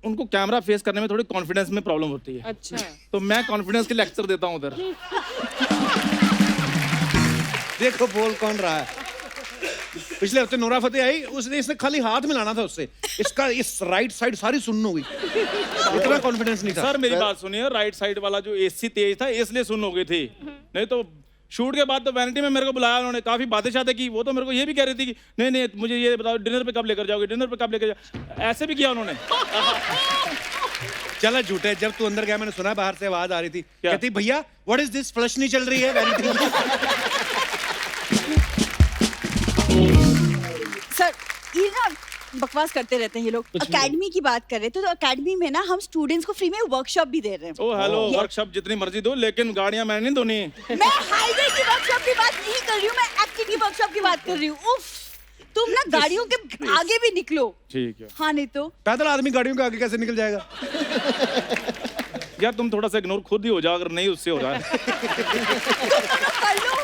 उनको कैमरा फेस करने में थोड़ी कॉन्फिडेंस में प्रॉब्लम होती है। अच्छा। तो मैं कॉन्फिडेंस के लेक्चर देता हूँ उधर। देखो बोल कौन रहा है। पिछले हफ्ते नोरा फतेही आई, उसने इसने खाली हाथ मिलाना था उससे, इसका इस राइट साइड सारी सुन्न हो गई, इतना कॉन्फिडेंस नहीं था। सर मेरी बात सुनिए, राइट साइड वाला जो एसी तेज था इसलिए सुन हो गई थी, नहीं तो शूट के बाद तो वैनिटी में मेरे को बुलाया उन्होंने, काफी बातें शातें की। वो तो मेरे को ये भी कह रही थी कि नहीं नहीं मुझे ये बताओ डिनर पे कब लेकर जाओगे, डिनर पे कब लेकर जाओ, ऐसे भी किया उन्होंने। चला झूठे, जब तू अंदर गया मैंने सुना बाहर से आवाज आ रही थी, कहती भैया व्हाट इज दिस, फ्लश नहीं चल रही है वैनिटी में। सर ये ना बकवास करते रहते हैं ये लोग। एकेडमी की बात कर रहे थे, तो एकेडमी में ना हम स्टूडेंट्स को फ्री में वर्कशॉप भी दे रहे हैं। ओ हेलो, वर्कशॉप जितनी मर्जी दो, लेकिन गाड़ियां मैंने नहीं धोनी। मैं हाईवे की वर्कशॉप की बात नहीं कर रही हूँ, मैं एक्टिंग की वर्कशॉप की बात कर रही हूँ। उफ, तुम ना गाड़ियों के आगे भी निकलो। ठीक है। हाँ नहीं तो पैदल आदमी गाड़ियों के आगे कैसे निकल जाएगा? यार तुम थोड़ा सा इग्नोर खुद ही हो जाओ, अगर नहीं उससे हो रहा है। कर लो।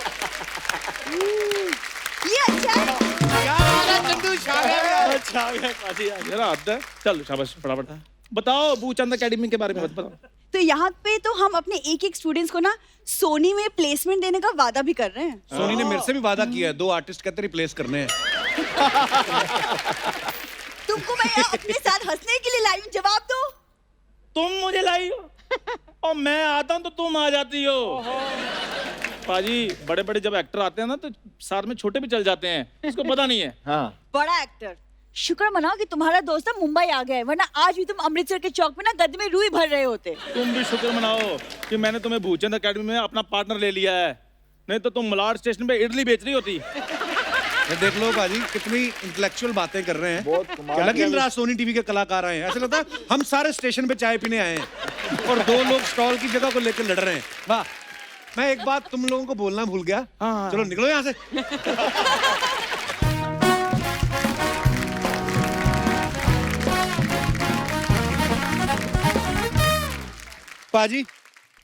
ये अच्छा है। यार हद है। चल शाबाश, फटाफट बताओ भूचंद एकेडमी के बारे में बताओ। तो यहाँ पे तो हम अपने एक एक स्टूडेंट्स को ना सोनी में प्लेसमेंट देने का वादा भी कर रहे हैं। सोनी ने मेरे से भी वादा किया है, 2 आर्टिस्ट कहते रिप्लेस करने हैं। तुमको मैं यहाँ अपने साथ हंसने के लिए लाई हूँ, जवाब दो। तुम मुझे लाई हो और मैं आता हूँ तो तुम आ जाती हो। पाजी बड़े बड़े जब एक्टर आते हैं ना तो साथ में छोटे भी चल जाते हैं, इसको पता नहीं है। हाँ। बड़ा एक्टर, शुक्र मनाओ कि तुम्हारा दोस्त ना मुंबई आ गया है, वरना आज भी तुम अमृतसर के चौक पे ना गद्दे में रूई भर रहे होते। तुम भी शुक्र मनाओ कि मैंने तुम्हें भूचंद एकेडमी में अपना पार्टनर ले लिया है, नहीं तो तुम मलाड स्टेशन पे इडली बेच रही होती। ये देख लो पाजी कितनी इंटेलेक्चुअल बातें कर रहे हैं। बहुत कमाल लेकिन रात सोनी टीवी के कलाकार आए हैं, ऐसा लगता है हम सारे स्टेशन पे चाय पीने आए हैं और 2 लोग स्टॉल की जगह को लेकर लड़ रहे हैं। वाह, मैं एक बात तुम लोगों को बोलना भूल गया। हाँ। चलो निकलो यहाँ से। पाजी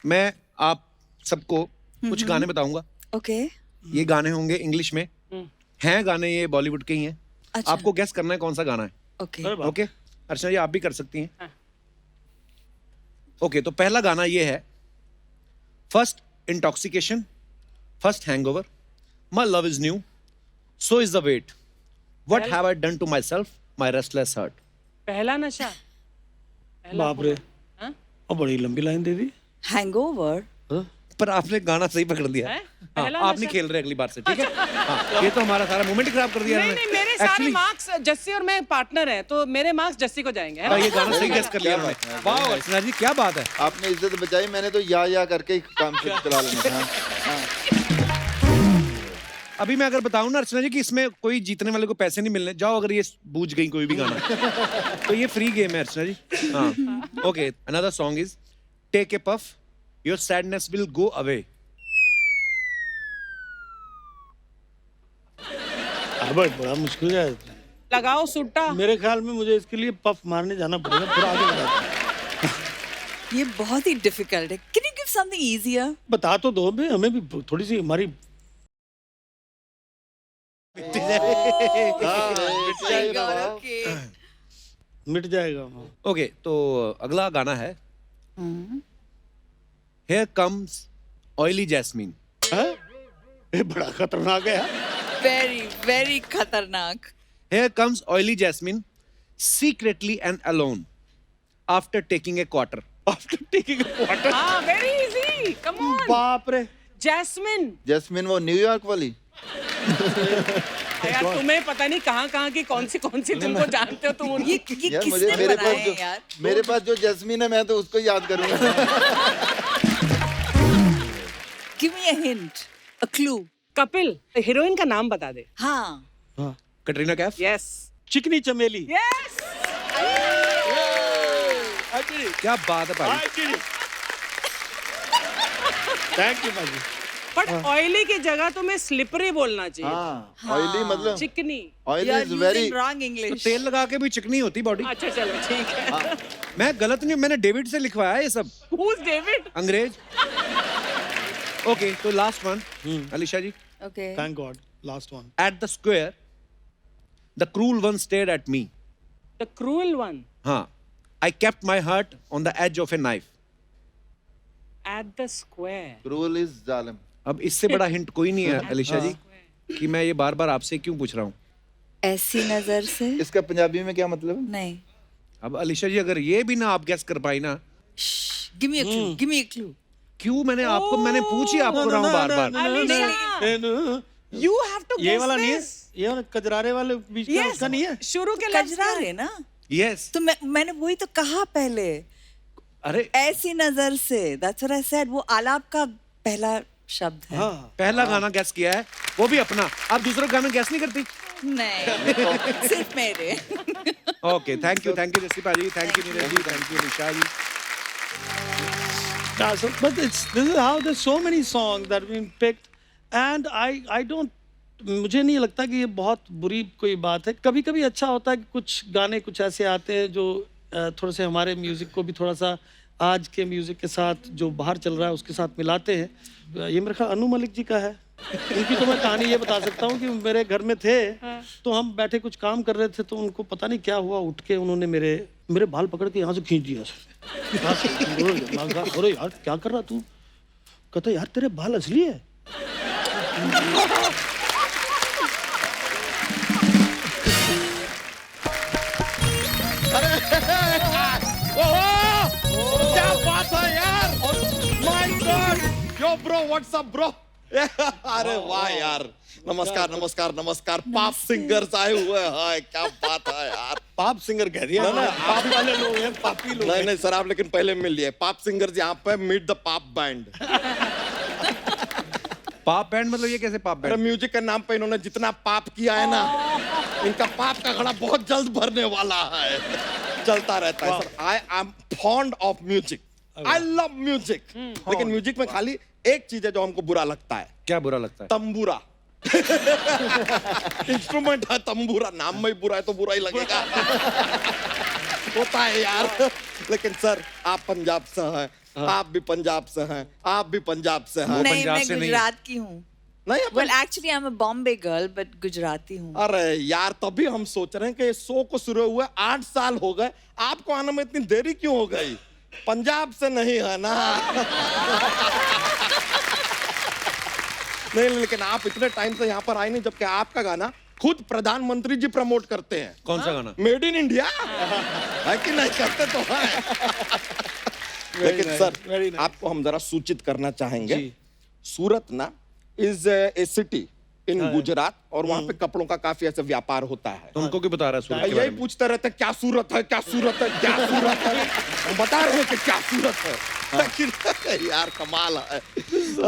मैं आप सबको कुछ गाने बताऊंगा। ओके। ये गाने होंगे इंग्लिश में, हैं गाने ये बॉलीवुड के ही हैं। अच्छा। आपको गेस करना है कौन सा गाना है। ओके। ओके अर्चना जी आप भी कर सकती हैं। ओके तो पहला गाना ये है, first intoxication, first hangover, my love is new, so is the wait, what have I done to myself, my restless heart. पहला नशा। बाप रे, और बड़ी लंबी लाइन दे दी। हैंगओवर। पर आपने गाना सही पकड़ लिया। हैं? हाँ, पहला आप नहीं नशा? खेल रहे अगली बार से, ठीक है? हाँ, ये तो हमारा सारा मोमेंट खराब कर दिया नहीं इन्होंने। नहीं, मेरे सारे Actually, मार्क्स जस्सी और मैं पार्टनर हैं, तो मेरे मार्क्स जस्सी को जाएंगे, है ना? ये गाना सही गेस कर लिया उन्होंने। वाह अर्चना जी क्या बात है। आपने इज्जत बचाई, मैंने तो या करके ही काम चला लेना था। अभी मैं अगर बताऊं ना अर्चना जी कि इसमें कोई जीतने वाले को पैसे नहीं मिलने, जाओ अगर ये बूझ गई कोई भी गाना तो ये फ्री गेम है अर्चना जी। हाँ okay, another song is take a puff, your sadness will go away. अबे बड़ा मुश्किल है। लगाओ सुट्टा। मेरे ख्याल में मुझे इसके लिए पफ मारने जाना पड़ेगा, फिर आगे बढ़ाते हैं। ये बहुत ही डिफिकल्ट है। Can you give something easier? बता तो दो बे, हमें भी थोड़ी सी हमारी मिट जाएगा। ओके तो अगला गाना है हियर कम्स ऑयली जैस्मीन। ये बड़ा खतरनाक है। वेरी वेरी खतरनाक। Here comes oily jasmine, secretly and alone, after taking a quarter. After taking a quarter. हाँ, very easy. Come on. बाप रे, जैस्मिन। जैस्मिन वो न्यूयॉर्क वाली। यार तुम्हें पता नहीं कहाँ की कौन सी तुमको जानते हो तुम उनकी। ये यार मुझे किसने मेरे बनाया पास है यार? मेरे पास जो जैस्मिन है मैं तो उसको याद करूंगा। Give me a hint, a clue. Kapil, heroine का नाम बता दे। हाँ। कटरीना कैफ। यस चिकनी चमेली। यस। क्या बात है भाई। थैंक यू भाई। बट ऑयली की जगह तुम्हें स्लिपरी बोलना चाहिए, हाँ ऑयली मतलब चिकनी। Oily You are is very using wrong तो English. तेल लगा के भी चिकनी होती बॉडी। अच्छा चलो ठीक है। मैं गलत नहीं, मैंने डेविड से लिखवाया है ये सब, Who's David? अंग्रेज। ओके, तो last one, Alisha ji. Okay. Thank God. Last one. At the square, the cruel one stared at me. The cruel one. हाँ, I kept my heart on the edge of a knife. At the square. Cruel is जालिम। अब इससे बड़ा hint कोई नहीं है अलीशा जी कि मैं ये बार बार आपसे क्यों पूछ रहा हूँ। ऐसी नजर से इसका पंजाबी में क्या मतलब है? नहीं। अब अलीशा जी अगर ये भी ना आप गेस कर पाई ना, Give me a clue. Give me a clue. क्यों मैंने पूछी आपको रहा हूँ बार बार। You have to ये guess वाला नहीं है, this. ये वाला कजरारे वाले बीच में Yes. उसका नहीं है। शुरू के लफ्ज कजरा रहे ना, यस, तो मैंने वही तो कहा पहले, अरे ऐसी नजर से। That's what I said. वो आलाप का पहला शब्द है। हाँ पहला गाना गैस किया है, वो भी अपना। आप दूसरा गाना गैस नहीं करती। नहीं, सिर्फ मेरे। Okay, thank you Jassi bhaji, thank you Neeraj ji, thank you Nisha ji. Yeah, so, but this is how there's so many songs that have been picked, and I don't, मुझे नहीं लगता कि ये बहुत बुरी कोई बात है। कभी कभी अच्छा होता है कि कुछ गाने कुछ ऐसे आते हैं जो थोड़े से हमारे म्यूजिक को भी थोड़ा सा आज के म्यूजिक के साथ जो बाहर चल रहा है उसके साथ मिलाते हैं। ये मेरे ख्याल अनु मलिक जी का है। उनकी तो मैं कहानी ये बता सकता हूँ कि मेरे घर में थे, तो हम बैठे कुछ काम कर रहे थे, तो उनको पता नहीं क्या हुआ, उठ के उन्होंने मेरे बाल पकड़ के यहाँ से खींच दिया। अरे यार क्या कर रहा तू? कहता यार तेरे बाल असली है। क्या बात है यार, my God, yo bro what's up bro. अरे वाह यार, नमस्कार नमस्कार नमस्कार, पाप सिंगर्स आए हुए हैं, क्या बात है यार। पाप सिंगर कह दिया ना, पाप वाले लोग हैं, पापी लोग। नहीं नहीं सर, आप लेकिन पहले मिल लिए। पाप सिंगर्स यहाँ पे, मीट द पाप बैंड। पाप बैंड मतलब ये कैसे पाप अरे बैंड? म्यूजिक के नाम पे इन्होंने जितना पाप किया है ना, इनका पाप का घड़ा बहुत जल्द भरने वाला है। चलता रहता है sir. I am fond of music, I love music, लेकिन म्यूजिक में खाली एक चीज है जो हमको बुरा लगता है। क्या बुरा लगता है? तंबूरा। इंस्ट्रूमेंट है तंबूरा, नाम में ही बुरा है तो बुरा ही लगेगा। होता है यार। लेकिन सर आप पंजाब से हैं, आप भी पंजाब से हैं, आप भी पंजाब से हैं। नहीं, पंजाब मैं से नहीं। गुजरात की हूँ। नहीं अपन- Well, actually, I'm a Bombay girl, but Gujarati हूँ। अरे यार, तभी हम सोच रहे हैं कि शो को शुरू हुए 8 साल हो गए, आपको आने में इतनी देरी क्यों हो गई? पंजाब से नहीं है ना। नहीं, लेकिन आप इतने टाइम से यहाँ पर आए नहीं, जबकि आपका गाना खुद प्रधानमंत्री जी प्रमोट करते हैं। कौन सा गाना? मेड इन इंडिया है कि नहीं? करते तो है। लेकिन nice, सर very nice. आपको हम जरा सूचित करना चाहेंगे, सूरत ना is a city in Gujarat, और वहाँ पे कपड़ों का काफी ऐसे व्यापार होता है। तो उनको क्यों बता रहा है सूरत के यही बारे में? पूछते रहते क्या सूरत है, क्या सूरत है, क्या सूरत है। हम बता रहे हैं कि क्या सूरत है। लेकिन यार कमाल है।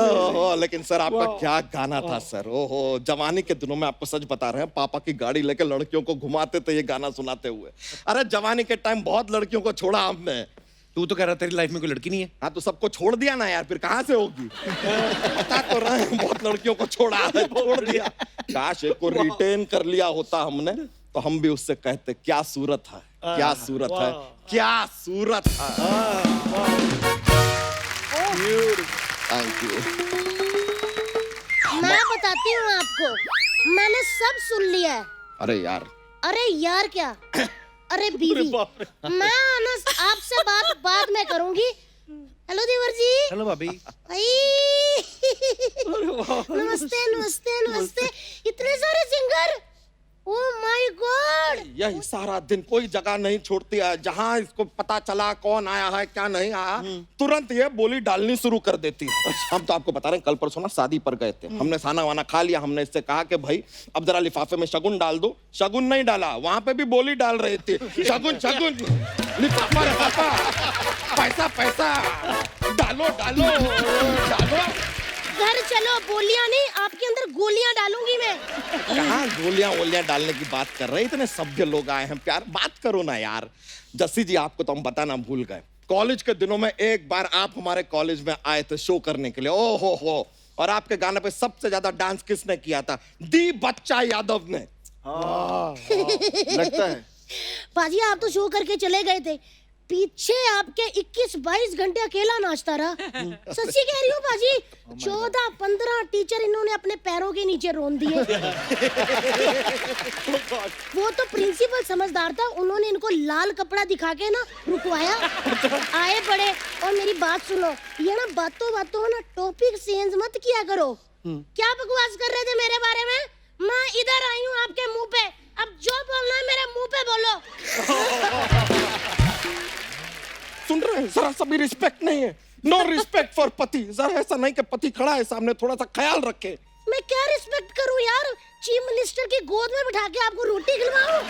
ओहो, लेकिन सर आपका क्या गाना था सर। ओहो, जवानी के दिनों में आपको सच बता रहे हैं, पापा की गाड़ी लेके लड़कियों को घुमाते थे ये गाना सुनाते हुए। अरे जवानी के टाइम बहुत लड़कियों को छोड़ा हमने। तू तो कह रहा तेरी लाइफ में कोई लड़की नहीं है। हाँ तो सबको छोड़ दिया ना यार, फिर कहाँ से होगी? बता तो रहे हैं, बहुत लड़कियों को छोड़ा है, छोड़ दिया। काश एक को रिटेन कर लिया होता हमने, तो हम भी उससे कहते क्या सूरत है, क्या सूरत है, क्या सूरत है। Thank you. मैं बताती हूँ आपको, मैंने सब सुन लिया है। अरे यार, अरे यार क्या, अरे बीवी, मैं ना आपसे बात बाद में करूंगी। हेलो देवर जी। हेलो भाभी। नमस्ते नमस्ते नमस्ते। इतने सारे सिंगर, ओह माय गॉड। यही सारा दिन कोई जगह नहीं छोड़ती है, जहाँ इसको पता चला कौन आया है क्या नहीं आया, तुरंत ये बोली डालनी शुरू कर देती है। हम तो आपको बता रहे हैं, कल परसों ना शादी पर गए थे, हमने खाना वाना खा लिया, हमने इससे कहा कि भाई अब जरा लिफाफे में शगुन डाल दो। शगुन नहीं डाला, वहां पे भी बोली डाल रही थी, शगुन शगुन, लिफाफा लिफाफा, पैसा पैसा, डालो डालो डालो। घर चलो, बोलियां नहीं, आपके अंदर गोलियां डालूंगी मैं। कहाँ गोलियां वोलियां डालने की बात कर रहे हैं? इतने सभ्य लोग आए हैं, प्यार बात करो ना यार। जस्सी जी आपको तो हम बताना भूल गए, कॉलेज के दिनों में एक बार आप हमारे कॉलेज में आए थे शो करने के लिए। ओ हो, और आपके गाने पे सबसे ज्यादा डांस किसने किया था? दी बच्चा यादव ने। लगता है पाजी आप तो शो करके चले गए थे, पीछे आपके 21-22 घंटे अकेला नाचता रहा। सच्ची कह रही हूँ पाजी, 14-15 टीचर इन्होंने अपने पैरों के नीचे रोन दिए। वो तो प्रिंसिपल समझदार था, उन्होंने इनको लाल कपड़ा दिखा के ना रुकवाया। आए बड़े, और मेरी बात सुनो, ये ना बातों बातों ना टॉपिक चेंज मत किया करो। क्या बकवास कर रहे थे मेरे बारे में? मैं इधर आई हूँ आपके मुंह पे, अब जो बोलना है मेरे मुंह पे बोलो। सुन रहे हैं, जरा सा भी रिस्पेक्ट नहीं है। नो रिस्पेक्ट फॉर पति। जरा ऐसा नहीं कि पति खड़ा है सामने, थोड़ा सा ख्याल रखे। मैं क्या रिस्पेक्ट करूं यार, चीफ मिनिस्टर की गोद में बिठा के आपको रोटी खिलवाऊं?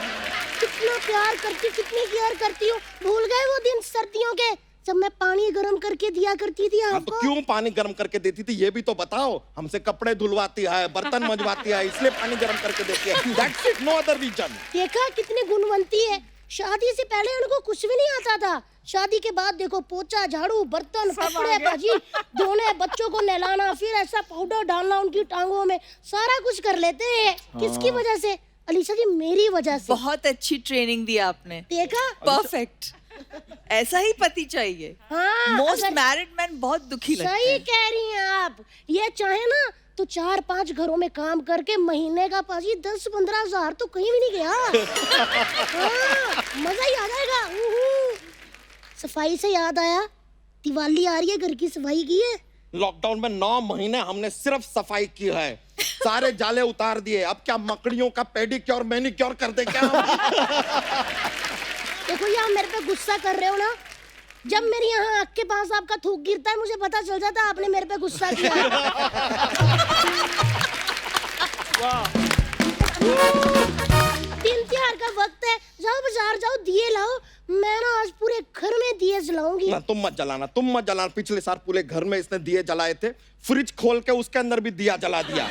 कितना प्यार करती, कितनी केयर करती हूँ। भूल गए वो दिन सर्दियों के जब मैं पानी गर्म करके दिया करती थी आपको? तो क्यों पानी गर्म करके देती थी ये भी तो बताओ। हमसे कपड़े धुलवाती है, बर्तन मंजवाती है, इसलिए पानी गर्म करके देती है। That's it, no other reason। देखा कितनी गुणवंती है। शादी से पहले उनको कुछ भी नहीं आता था, शादी के बाद देखो पोछा, झाड़ू, बर्तन, कपड़े भाजी धोने, बच्चों को नहलाना, फिर ऐसा पाउडर डालना उनकी टांगों में, सारा कुछ कर लेते हैं। किसकी वजह से? अलीशा जी मेरी वजह से। बहुत अच्छी ट्रेनिंग दी आपने। देखा? परफेक्ट। ऐसा ही पति चाहिए। हाँ, मोस्ट अगर- मैरिड मैन बहुत दुखी लगते सही हैं। कह रही हैं आप। ये चाहे ना तो 4-5 घरों में काम करके महीने का पाजी 10-15 हजार तो कहीं भी नहीं गया। हाँ, मजा ही आ जाएगा। सफाई से याद आया, दिवाली आ रही है, घर की सफाई की है? लॉकडाउन में 9 महीने हमने सिर्फ सफाई की है, सारे जाले उतार दिए। अब क्या मकड़ियों का पेडिक्योर मैनिक्योर कर दे क्या? देखो ये आप मेरे पे गुस्सा कर रहे हो ना, जब मेरी यहाँ आँख के पास आपका थूक गिरता है मुझे पता चल जाता है आपने मेरे पे गुस्सा किया। दिन त्योहार का वक्त है, जाओ बाजार जाओ, दिए लाओ। मैं ना आज पूरे घर में दिए जलाऊंगी। ना तुम मत जलाना, तुम मत जलाना। पिछले साल पूरे घर में इसने दिए जलाए थे, फ्रिज खोल के उसके अंदर भी दिया जला दिया।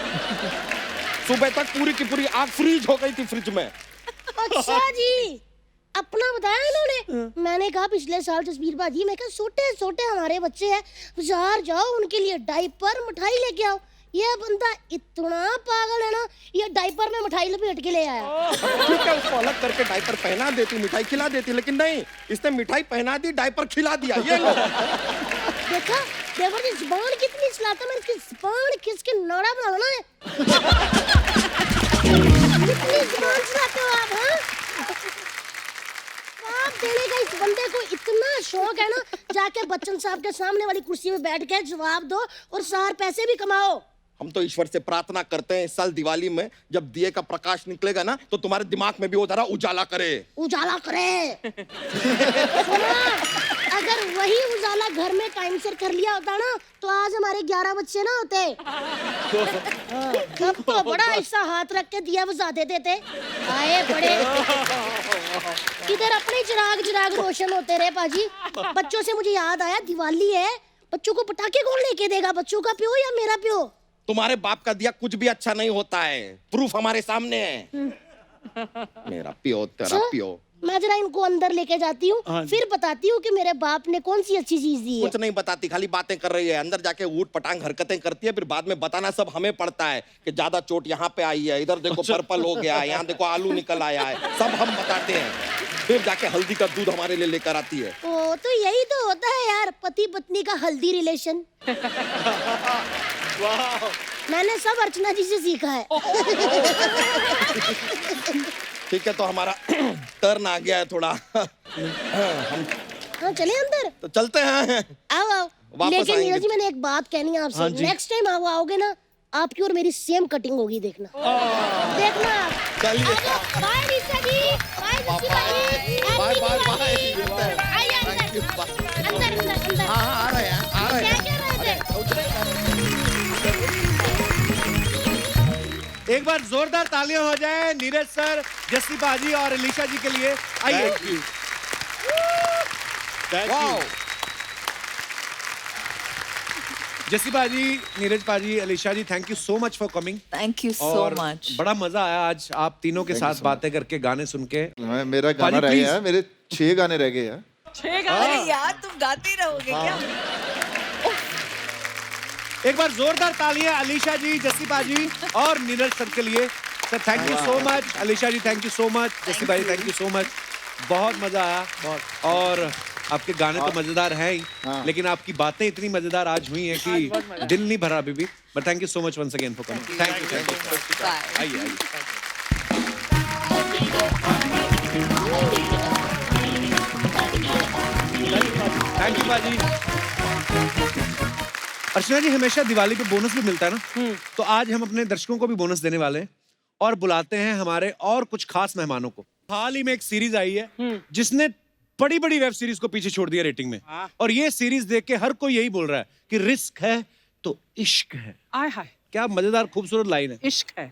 सुबह तक पूरी की पूरी आग फ्रीज हो गई थी फ्रिज में। अच्छा जी, अपना बताया इन्होंने। मैंने कहा पिछले साल जसबीर बाजी, मैं कहा छोटे छोटे हमारे बच्चे हैं, बाजार जाओ उनके लिए डायपर मिठाई लेके आओ। ये बंदा इतना पागल है ना, ये डायपर में मिठाई लपेट के ले आया। ठीक है, उसको अलग करके डायपर पहना देती, मिठाई खिला देती, लेकिन नहीं, इसने मिठाई पहना दी, डायपर खिला दिया। ये लो। देखा देवर जी जुबान कितनी चलाता, मैं इसकी जुबान किसके नाड़ा बनाना है। कितनी जुबान चलाते हो आप? हाँ, आप देने का इस बंदे को इतना शौक है ना, जाके बच्चन साहब के सामने वाली कुर्सी में बैठ के जवाब दो और 4 पैसे भी कमाओ। हम तो ईश्वर से प्रार्थना करते हैं इस साल दिवाली में जब दिए का प्रकाश निकलेगा ना, तो तुम्हारे दिमाग में भी वो जरा उजाला करे। उजाला करे। सुना, अगर वही उजाला घर में टाइम से कर लिया होता ना, तो आज हमारे 11 बच्चे ना होते। तब तो बड़ा ऐसा हाथ रख के दिया बुझा देते थे। आए बड़े, इधर अपने चिराग रोशन होते रहे पाजी। बच्चों से मुझे याद आया, दिवाली है, बच्चों को पटाखे कौन लेके देगा? बच्चों का प्यो या मेरा प्यो? तुम्हारे बाप का दिया कुछ भी अच्छा नहीं होता है, प्रूफ हमारे सामने है। मेरा प्यो तेरा अच्छा? प्यो। मैं जरा इनको अंदर लेके जाती हूँ, फिर बताती हूँ कि मेरे बाप ने कौन सी अच्छी चीज दी है। कुछ नहीं बताती, खाली बातें कर रही है। अंदर जाके ऊट पटांग हरकतें करती है, फिर बाद में बताना सब हमें पड़ता है कि ज्यादा चोट यहाँ पे आई है, इधर देखो पर्पल हो गया है, यहाँ देखो आलू निकल आया है, सब हम बताते हैं। फिर जाके हल्दी का दूध हमारे लिए लेकर आती है। ओ, तो यही तो होता है यार, पति पत्नी का हल्दी रिलेशन। मैंने सब अर्चना जी से सीखा है। ठीक है, तो हमारा टर्न आ गया है थोड़ा। हम हाँ चले अंदर, तो चलते हैं। आओ आओ। वापस लेकिन आएंगे। नीरज जी मैंने एक बात कहनी है आपसे, नेक्स्ट टाइम आप आओगे ना, आपकी और मेरी सेम कटिंग होगी, देखना। देखना आप। चलिए। बाय ऋषा जी, बाय ऋषि भाई, बाय बाय बाय। आइए अंदर। हाँ आ रहे हैं, आ रहे हैं। क्या कह रहे थे? एक बार जोरदार तालियां हो जाए नीरज सर, जस्सी बाजी और अलीशा जी के लिए। आइए। वाओ। जस्सी बाजी, नीरज पाजी, Alisha ji, thank you so much for coming. Thank you so और मच। बड़ा मजा आया आज आप तीनों के साथ बातें करके, गाने सुन के। मेरा गाना रह गया है, मेरे 6 गाने रह गए हैं। अरे यार तुम गाते ही रहोगे क्या? एक बार जोरदार तालियां अलीशा जी, जस्सी बाजी और नीरज सर के लिए। Sir thank you so much. Alisha ji thank you so much. Jassi baaji thank you so much. बहुत मजा आया। बहुत। और आपके गाने तो मजेदार हैं ही, लेकिन आपकी बातें इतनी मजेदार आज हुई हैं कि दिल नहीं भरा अभी भी। But thank you so much once again for coming. Thank you. Bye. आइए आइए। थैंक यू बाजी। अर्चना जी, हमेशा दिवाली पे बोनस भी मिलता है ना, तो आज हम अपने दर्शकों को भी बोनस देने वाले हैं और बुलाते हैं हमारे और कुछ खास मेहमानों को। हाल ही में एक सीरीज आई है जिसने बड़ी बड़ी वेब सीरीज को पीछे छोड़ दिया रेटिंग में, और ये सीरीज देख के हर कोई यही बोल रहा है कि रिस्क है तो इश्क है। आय हाय, क्या मजेदार खूबसूरत लाइन है। इश्क है।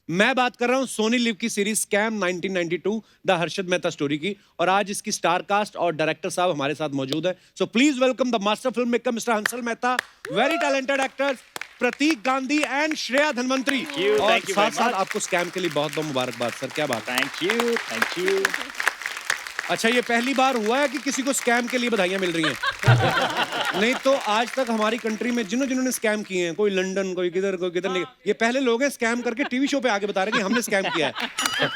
मैं बात कर रहा हूं सोनी लिव की series scam 1992 the Harshad Mehta story की, और आज इसकी स्टार कास्ट और डायरेक्टर साहब हमारे साथ मौजूद है। So please welcome the master film maker mister Hansal Mehta, very talented actors Pratik Gandhi and Shreya Dhanvantari. और साथ साथ आपको स्कैम के लिए बहुत बहुत मुबारकबाद सर। क्या बात है। Thank you. अच्छा, ये पहली बार हुआ है कि किसी को स्कैम के लिए बधाइयां मिल रही हैं? नहीं तो आज तक हमारी कंट्री में जिन्होंने स्कैम किए हैं, कोई लंदन, कोई किधर नहीं, ये पहले लोग हैं स्कैम करके टीवी शो पे आके बता रहे हैं कि हमने स्कैम किया है।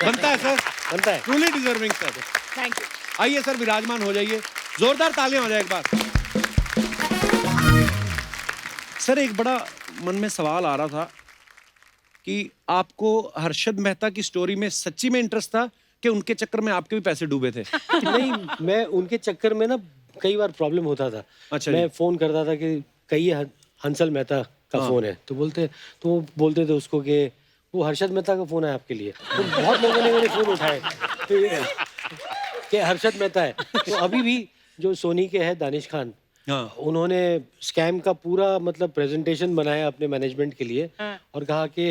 बनता है सर, बनता है। Truly deserving sir. Thank you. आइए सर, विराजमान हो जाइए। जोरदार तालियां हो जाए एक बार। सर, एक बड़ा मन में सवाल आ रहा था कि आपको हर्षद मेहता की स्टोरी में सच्ची में इंटरेस्ट था कि उनके चक्कर में आपके भी पैसे डूबे थे? नहीं, मैं उनके चक्कर में ना कई बार प्रॉब्लम होता था। अच्छा मैं फोन करता था कि कहिए हंसल मेहता का फोन है, तो वो बोलते थे उसको कि वो हर्षद मेहता का फोन है आपके लिए। तो बहुत लोगों ने मेरे फोन उठाए तो कि हर्षद मेहता है। तो अभी भी जो सोनी के हैं दानिश खान, उन्होंने स्कैम का पूरा मतलब प्रेजेंटेशन बनाया अपने मैनेजमेंट के लिए और कहा कि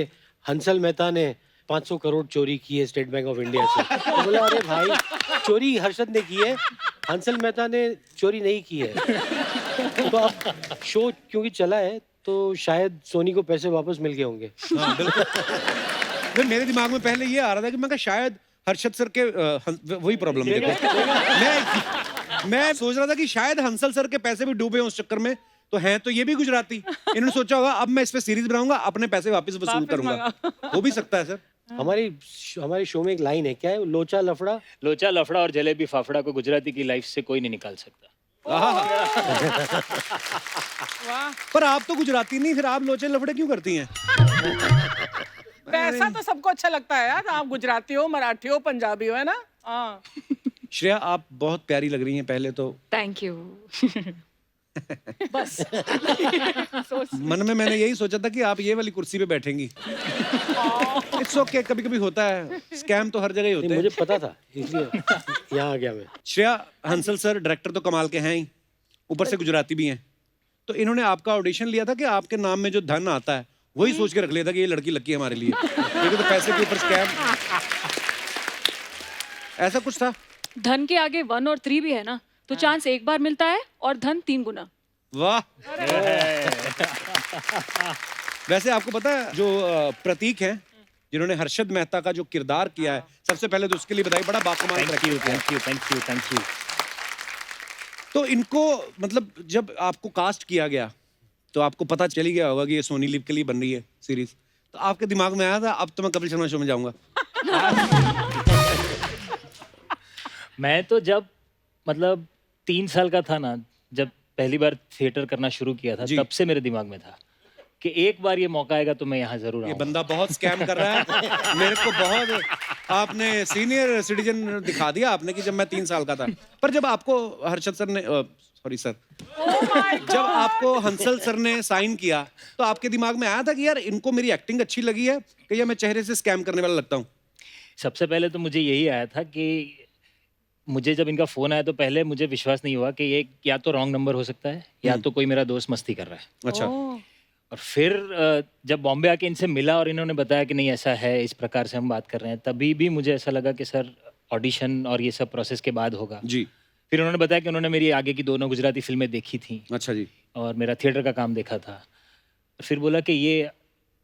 हंसल मेहता ने 500 करोड़ चोरी की है स्टेट बैंक ऑफ इंडिया से। तो बोला अरे भाई, चोरी हर्षद ने की है, हंसल मेहता ने चोरी नहीं की है। तो अब शो क्योंकि चला है तो शायद सोनी को पैसे वापस मिल गए होंगे। हाँ, बिल्कुल। फिर मेरे दिमाग में पहले ये आ रहा था कि मैं शायद हर्षद सर के वही प्रॉब्लम मैं सोच रहा था कि शायद हंसल सर के पैसे भी डूबे उस चक्कर में, तो हैं तो ये भी गुजराती। इन्होंने सोचा होगा अब मैं इस पे सीरीज बनाऊंगा, अपने पैसे वापस वसूल करूंगा। हो भी सकता है सर। हमारे शो में एक लाइन है, क्या है? लोचा लफड़ा और जलेबी फाफड़ा को गुजराती की लाइफ से कोई नहीं निकाल सकता। पर आप तो गुजराती नहीं, फिर आप लोचे लफड़े क्यों करती हैं? पैसा तो सबको अच्छा लगता है यार, आप गुजराती हो, मराठी हो, पंजाबी हो, है ना? हाँ। श्रेया, आप बहुत प्यारी लग रही हैं पहले तो। Thank you. बस मन में मैंने यही सोचा था कि आप ये वाली कुर्सी पे बैठेंगी। इट्स ओके, कभी कभी होता है, स्कैम तो हर जगह ही होते हैं। मुझे पता था इसलिए यहाँ आ गया मैं। श्रेया, हंसल सर डायरेक्टर तो कमाल के हैं ही, ऊपर से गुजराती भी हैं, तो इन्होंने आपका ऑडिशन लिया था कि आपके नाम में जो धन आता है वही सोच के रख लिया था कि ये लड़की लकी है हमारे लिए, क्योंकि तो पैसे के ऊपर स्कैम, ऐसा कुछ था? धन के आगे 1 और 3 भी है ना, तो चांस एक बार मिलता है और धन 3 गुना। वाह। वैसे आपको पता है जो प्रतीक हैं, जिन्होंने हर्षद मेहता का जो किरदार किया है, सबसे पहले तो उसके लिए बधाई, बड़ा बाकमाल थैंक यू। तो इनको मतलब जब आपको कास्ट किया गया तो आपको पता चल ही गया होगा कि ये सोनी लिव के लिए बन रही है सीरीज, तो आपके दिमाग में आया था अब तो मैं कपिल शर्मा शो में जाऊंगा? मैं तो जब मतलब 3 साल का था ना, जब पहली बार थिएटर करना शुरू किया था, तब से मेरे दिमाग में था कि एक बार ये मौका आएगा तो मैं यहाँ जरूर आऊंगा। ये बंदा बहुत स्कैम कर रहा है। मेरे को बहुत आपने सीनियर सिटीजन दिखा दिया आपने कि जब मैं 3 साल का था। पर जब आपको हर्षद सर ने सॉरी सर जब आपको हंसल सर ने साइन किया तो आपके दिमाग में आया था कि यार इनको मेरी एक्टिंग अच्छी लगी है कि या मैं चेहरे से स्कैम करने वाला लगता हूँ? सबसे पहले तो मुझे यही आया था कि मुझे जब इनका फोन आया तो पहले मुझे विश्वास नहीं हुआ कि ये या तो रॉन्ग नंबर हो सकता है या तो कोई मेरा दोस्त मस्ती कर रहा है। अच्छा। और फिर जब बॉम्बे आके इनसे मिला और इन्होंने बताया कि नहीं ऐसा है, इस प्रकार से हम बात कर रहे हैं, तभी भी मुझे ऐसा लगा कि सर ऑडिशन और ये सब प्रोसेस के बाद होगा जी। फिर उन्होंने बताया कि उन्होंने मेरी आगे की 2 गुजराती फिल्में देखी थी। अच्छा जी। और मेरा थिएटर का काम देखा था। फिर बोला कि ये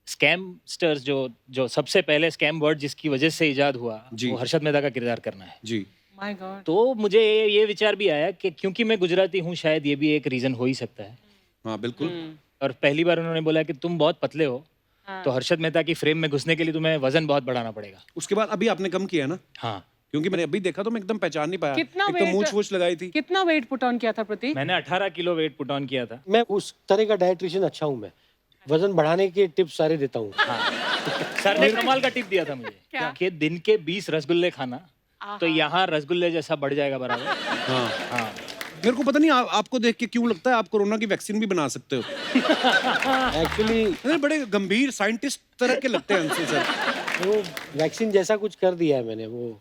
स्कैमस्टर्स जो सबसे पहले स्कैम वर्ड जिसकी वजह से इजाद हुआ वो हर्षद मेहता का किरदार करना है जी। My God. तो मुझे ये विचार भी आया कि क्योंकि मैं गुजराती हूँ शायद ये भी एक रीजन हो ही सकता है। हाँ बिल्कुल। और पहली बार उन्होंने बोला कि तुम बहुत पतले हो, हाँ। तो हर्षद मेहता की फ्रेम में घुसने के लिए तुम्हें वजन बहुत बढ़ाना पड़ेगा। उसके बाद अभी आपने कम किया ना? हाँ, क्योंकि मैंने अभी देखा तो मैं एकदम पहचान नहीं पाया। कितना एक तो weight- मूंछ वूछ लगाई थी। कितना वेट पुट ऑन किया था प्रतीक? मैंने 18 किलो वेट पुट ऑन किया था। मैं उस तरह का डाइट्रिशियन अच्छा हूँ मैं, वजन बढ़ाने के टिप्स सारे देता हूँ। सर ने कमाल का टिप दिया था मुझे क्या? कि दिन के 20 रसगुल्ले खाना, तो यहाँ रसगुल्ले जैसा बढ़ जाएगा बराबर। हाँ। हाँ, मेरे को पता नहीं आपको देख के क्यों लगता है आप कोरोना की वैक्सीन भी बना सकते हो। एक्चुअली नहीं, बड़े गंभीर साइंटिस्ट तरह के लगते हैं अंशुल सर। वो वैक्सीन जैसा कुछ कर दिया है मैंने, वो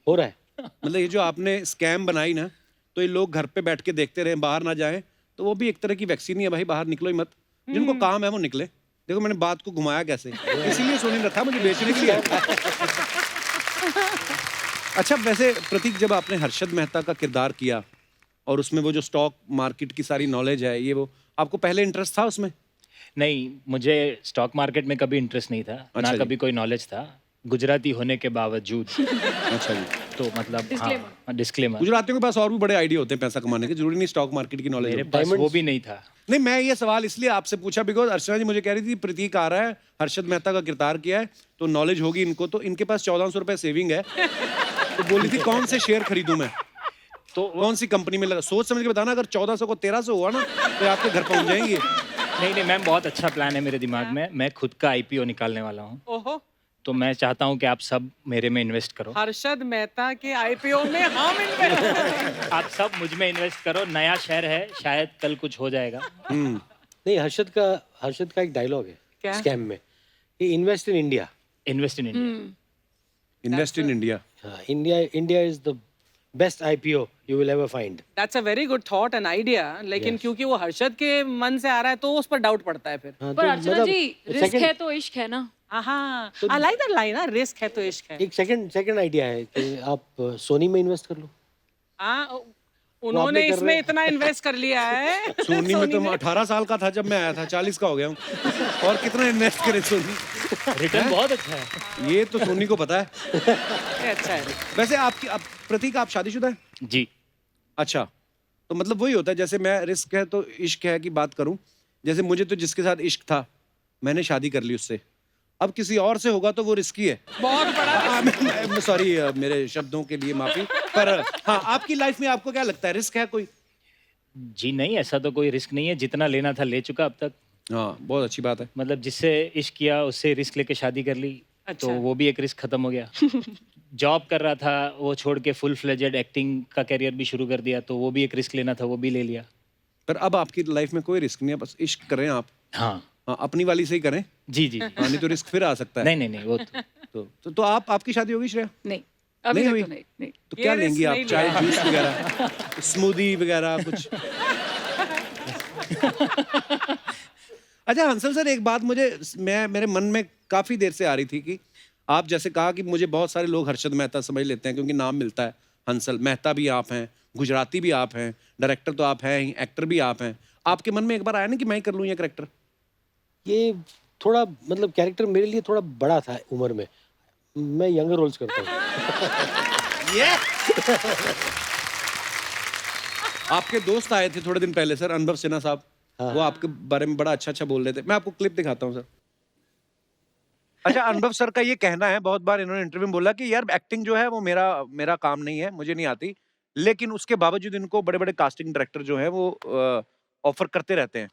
हो रहा है। मतलब ये जो आपने स्कैम बनाई ना, तो ये लोग घर पे बैठ के देखते रहे, बाहर ना जाएं, तो वो भी एक तरह की वैक्सीन ही है भाई। बाहर निकलो ही मत, जिनको काम है वो निकले। देखो मैंने बात को घुमाया कैसे, इसीलिए सोनी रखा मुझे बेचने के लिए। अच्छा वैसे प्रतीक, जब आपने हर्षद मेहता का किरदार किया और उसमें वो जो स्टॉक मार्केट की सारी नॉलेज है, ये वो आपको पहले इंटरेस्ट था उसमें? नहीं, मुझे स्टॉक मार्केट में कभी इंटरेस्ट नहीं था, अच्छा ना जी। कभी कोई नॉलेज था, गुजराती होने के बावजूद। अच्छा जी। तो मतलब डिस्क्लेमर, गुजरातियों के पास और भी बड़े आइडिया होते हैं पैसा कमाने के, जरूरी नहीं स्टॉक मार्केट की नॉलेज मेरे हो। पास वो भी नहीं था। नहीं, मैं ये सवाल इसलिए आपसे पूछा बिकॉज अर्चना जी मुझे कह रही थी प्रतीक आ रहा है, हर्षद मेहता का किरदार किया है, तो नॉलेज होगी इनको, तो इनके पास 1400 रुपए सेविंग है, तो बोली थी कौन से शेयर खरीदूं मैं, तो कौन सी कंपनी में लगा, सोच समझ के बताना। अगर 1400 को 1300 हुआ ना तो आपके घर पहुंच जाएंगे। नहीं, मैम बहुत अच्छा प्लान है मेरे दिमाग में। मैं खुद का आईपीओ निकालने वाला हूँ, ओहो, तो मैं चाहता हूँ कि आप सब मेरे में इन्वेस्ट करो। हर्षद मेहता के आईपीओ में हम इन्वेस्ट। आप सब मुझ में इन्वेस्ट करो, नया शेयर है, शायद कल कुछ हो जाएगा। नहीं, हर्षद का एक डायलॉग है क्या? स्कैम में, कि invest in India. Invest in India. Invest in India. India is the best IPO you will ever find. That's a very good thought and idea, लेकिन क्योंकि वो हर्षद के मन से आ रहा है तो उस पर डाउट पड़ता है फिर। पर अर्चना जी, रिस्क है तो इश्क है ना। हाँ, आई लाइक दैट लाइन, ना रिस्क है तो इश्क है। एक सेकंड आइडिया है कि आप सोनी में इन्वेस्ट कर लो। हाँ, उन्होंने कर इसमें रहे हैं। इतना इन्वेस्ट कर लिया है। सोनी में तो मैं 18 साल का था जब मैं आया था, 40 का हो गया हूँ, और कितना इन्वेस्ट करे सोनी। रिटर्न बहुत अच्छा है। ये तो सोनी को पता है। ये अच्छा है। वैसे प्रतीक आप शादीशुदा है? जी। अच्छा, तो मतलब वही होता है, जैसे मैं रिस्क है तो इश्क है की बात करूं, जैसे मुझे तो जिसके साथ इश्क था मैंने शादी कर ली उससे, अब किसी और से होगा तो वो रिस्की है। बहुत बड़ा। सॉरी मेरे शब्दों के लिए माफी, पर हाँ, आपकी लाइफ में आपको क्या लगता है, रिस्क है कोई? जी नहीं, ऐसा तो कोई रिस्क नहीं है, जितना लेना था ले चुका अब तक। हाँ, बहुत अच्छी बात है। मतलब जिससे इश्क किया उससे रिस्क लेके शादी कर ली, अच्छा। तो वो भी एक रिस्क खत्म हो गया। जॉब कर रहा था, वो छोड़ के फुल फ्लेजेड एक्टिंग का करियर भी शुरू कर दिया, तो वो भी एक रिस्क लेना था, वो भी ले लिया। पर अब आपकी लाइफ में कोई रिस्क नहीं है, बस इश्क करें आप। हाँ, अपनी वाली से ही करें। जी जी। हाँ, नहीं तो रिस्क फिर आ सकता है। नहीं वो तो आपकी शादी होगी श्रेया? नहीं, अभी नहीं तक तो नहीं। तो क्या ये लेंगी रिस्क आप, नहीं चाय लिया। जूस वगैरह, स्मूदी वगैरह कुछ? अच्छा हंसल सर, एक बात मेरे मन में काफी देर से आ रही थी कि आप जैसे कहा कि मुझे बहुत सारे लोग हर्षद मेहता समझ लेते हैं क्योंकि नाम मिलता है हंसल, मेहता भी आप हैं, गुजराती भी आप हैं, डायरेक्टर तो आप हैं ही, एक्टर भी आप हैं। आपके मन में एक बार आया ना कि मैं ही कर लूँ ये कैरेक्टर? ये थोड़ा मतलब कैरेक्टर मेरे लिए थोड़ा बड़ा था उम्र में, मैं यंगर रोल्स करता हूँ। आपके दोस्त आए थे थोड़े दिन पहले सर, अनुभव सिन्हा साहब, वो आपके बारे में बड़ा अच्छा बोल रहे थे। मैं आपको क्लिप दिखाता हूँ सर। अच्छा, अनुभव सर का ये कहना है, बहुत बार इन्होंने इंटरव्यू में बोला कि यार एक्टिंग जो है वो मेरा काम नहीं है, मुझे नहीं आती, लेकिन उसके बावजूद इनको बड़े बड़े कास्टिंग डायरेक्टर जो है वो ऑफर करते रहते हैं।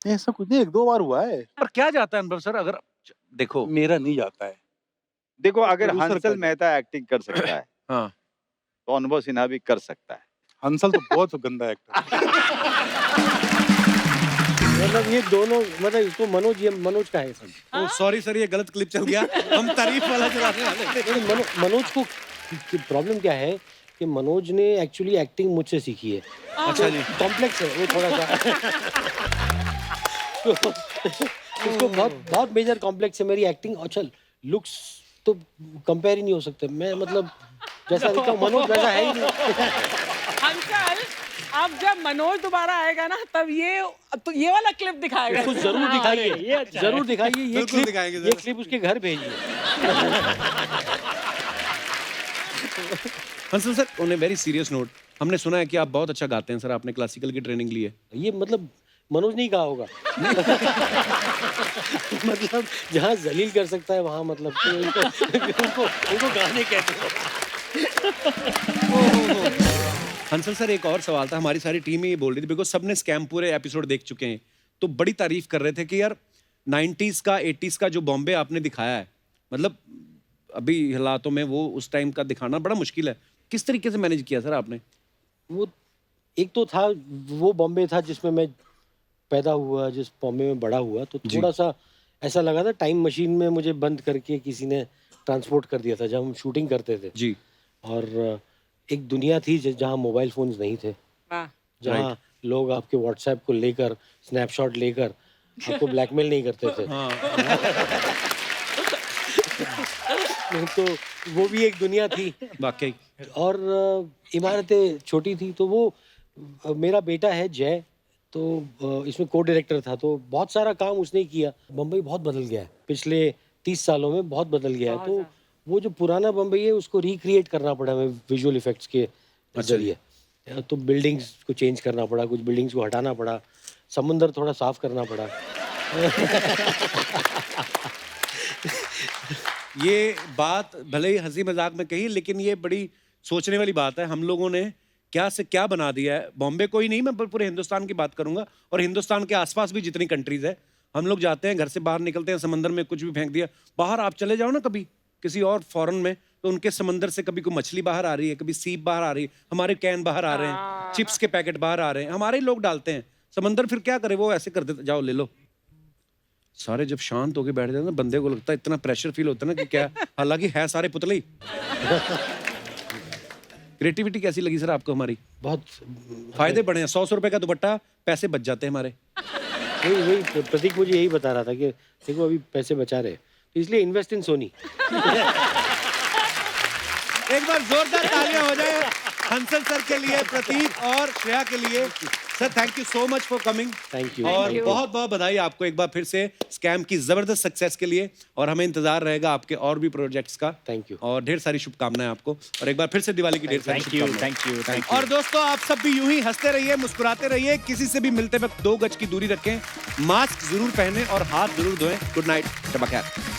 ऐसा कुछ नहीं, 1-2 बार हुआ है। पर क्या जाता है अनुभव सर, अगर देखो मेरा नहीं जाता है। देखो, अगर प्रोड्यूसर हंसल का- मेहता एक्टिंग कर सकता है हाँ, तो अनुभव सिन्हा भी कर सकता है। हंसल तो बहुत गंदा एक्टर। मतलब ये दोनों, मतलब इसको मनोज का है सब। सॉरी सर, ये गलत क्लिप चल गया, हम तारीफ वाला चलाने वाले थे। मनोज को प्रॉब्लम क्या है कि मनोज ने एक्चुअली एक्टिंग मुझसे सीखी है। अच्छा जी। कॉम्प्लेक्स है वो थोड़ा सा। उसको बहुत मेजर कॉम्प्लेक्स है मेरी एक्टिंग। अच्छा, लुक्स तो कंपेयर ही नहीं हो सकते। मैं मतलब जैसा दिखता हूँ मनोज वैसा है ही नहीं। अंकल, अब जब मनोज दोबारा आएगा ना तब ये वाला क्लिप दिखाएगा। उसको जरूर दिखाइए, जरूर दिखाइए। ये बिल्कुल दिखाएंगे क्लिप, ये क्लिप उसके घर भेजिए। Hansal sir, on a very serious note, हमने सुना है कि आप बहुत अच्छा गाते हैं सर, आपने क्लासिकल की ट्रेनिंग ली है। ये मतलब मनोज नहीं कहा होगा। मतलब जहाँ जलील कर सकता है वहाँ मतलब तो उनको गाने कहते हैं। हंसल सर, एक और सवाल था, हमारी सारी टीम ये बोल रही थी, बिकॉज सबने स्कैम पूरे एपिसोड देख चुके हैं, तो बड़ी तारीफ कर रहे थे कि यार 90s का 80s का जो बॉम्बे आपने दिखाया है, मतलब अभी हालातों में वो उस टाइम का दिखाना बड़ा मुश्किल है। किस तरीके से मैनेज किया सर आपने? वो एक तो था, वो बॉम्बे था जिसमें मैं पैदा हुआ, जिस बॉम्बे में बड़ा हुआ, तो थोड़ा सा ऐसा लगा था टाइम मशीन में मुझे बंद करके किसी ने ट्रांसपोर्ट कर दिया था जब हम शूटिंग करते थे जी। और एक दुनिया थी जहाँ मोबाइल फोन्स नहीं थे, जहाँ लोग आपके व्हाट्सएप को लेकर स्नैपशॉट लेकर आपको ब्लैकमेल नहीं करते थे। तो वो भी एक दुनिया थी वाकई। और इमारतें छोटी थी। तो वो मेरा बेटा है जय, तो इसमें को डायरेक्टर था, तो बहुत सारा काम उसने किया। बम्बई बहुत बदल गया है पिछले 30 सालों में, बहुत बदल गया है। तो वो जो पुराना बम्बई है उसको रिक्रिएट करना पड़ा हमें विजुअल इफेक्ट्स के जरिए। तो बिल्डिंग्स को चेंज करना पड़ा, कुछ बिल्डिंग्स को हटाना पड़ा, समुंदर थोड़ा साफ करना पड़ा। ये बात भले ही हंसी मजाक में कही, लेकिन ये बड़ी सोचने वाली बात है। हम लोगों ने क्या से क्या बना दिया है। बॉम्बे को ही नहीं, मैं पूरे हिंदुस्तान की बात करूंगा, और हिंदुस्तान के आसपास भी जितनी कंट्रीज है। हम लोग जाते हैं, घर से बाहर निकलते हैं, समंदर में कुछ भी फेंक दिया। बाहर आप चले जाओ ना कभी किसी और फॉरेन में, तो उनके समंदर से कभी कोई मछली बाहर आ रही है, कभी सीप बाहर आ रही है, हमारे कैन बाहर आ रहे हैं, चिप्स के पैकेट बाहर आ रहे हैं, हमारे ही लोग डालते हैं। समंदर फिर क्या करे, वो ऐसे कर देते, जाओ ले लो। सारे जब शांत होके बैठ जाते हैं, बंदे को लगता है इतना प्रेशर फील होता है ना कि क्या, हालांकि है सारे पुतले ही। क्रिएटिविटी कैसी लगी सर आपको हमारी? बहुत फायदे बड़े हैं। 100 रुपए का दुपट्टा, पैसे बच जाते हैं हमारे। वही प्रतीक मुझे यही बता रहा था कि देखो अभी पैसे बचा रहे, तो इसलिए इन्वेस्ट इन सोनी। एक बार जोरदार तालियां हो जाए हंसल सर के लिए, प्रतीक और श्रेया के लिए। Sir thank you so much for coming. Thank you. और बहुत बहुत बधाई आपको एक बार फिर से स्कैम की जबरदस्त सक्सेस के लिए, और हमें इंतजार रहेगा आपके और भी प्रोजेक्ट्स का। Thank you. और ढेर सारी शुभकामनाएं आपको, और एक बार फिर से दिवाली की ढेर सारी शुभकामनाएं। Thank you. और दोस्तों, आप सब भी यूं ही हंसते रहिए, मुस्कुराते रहिए, किसी से भी मिलते वक्त 2 गज की दूरी रखें, मास्क जरूर पहने और हाथ जरूर धोएं। गुड नाइट, शब खैर।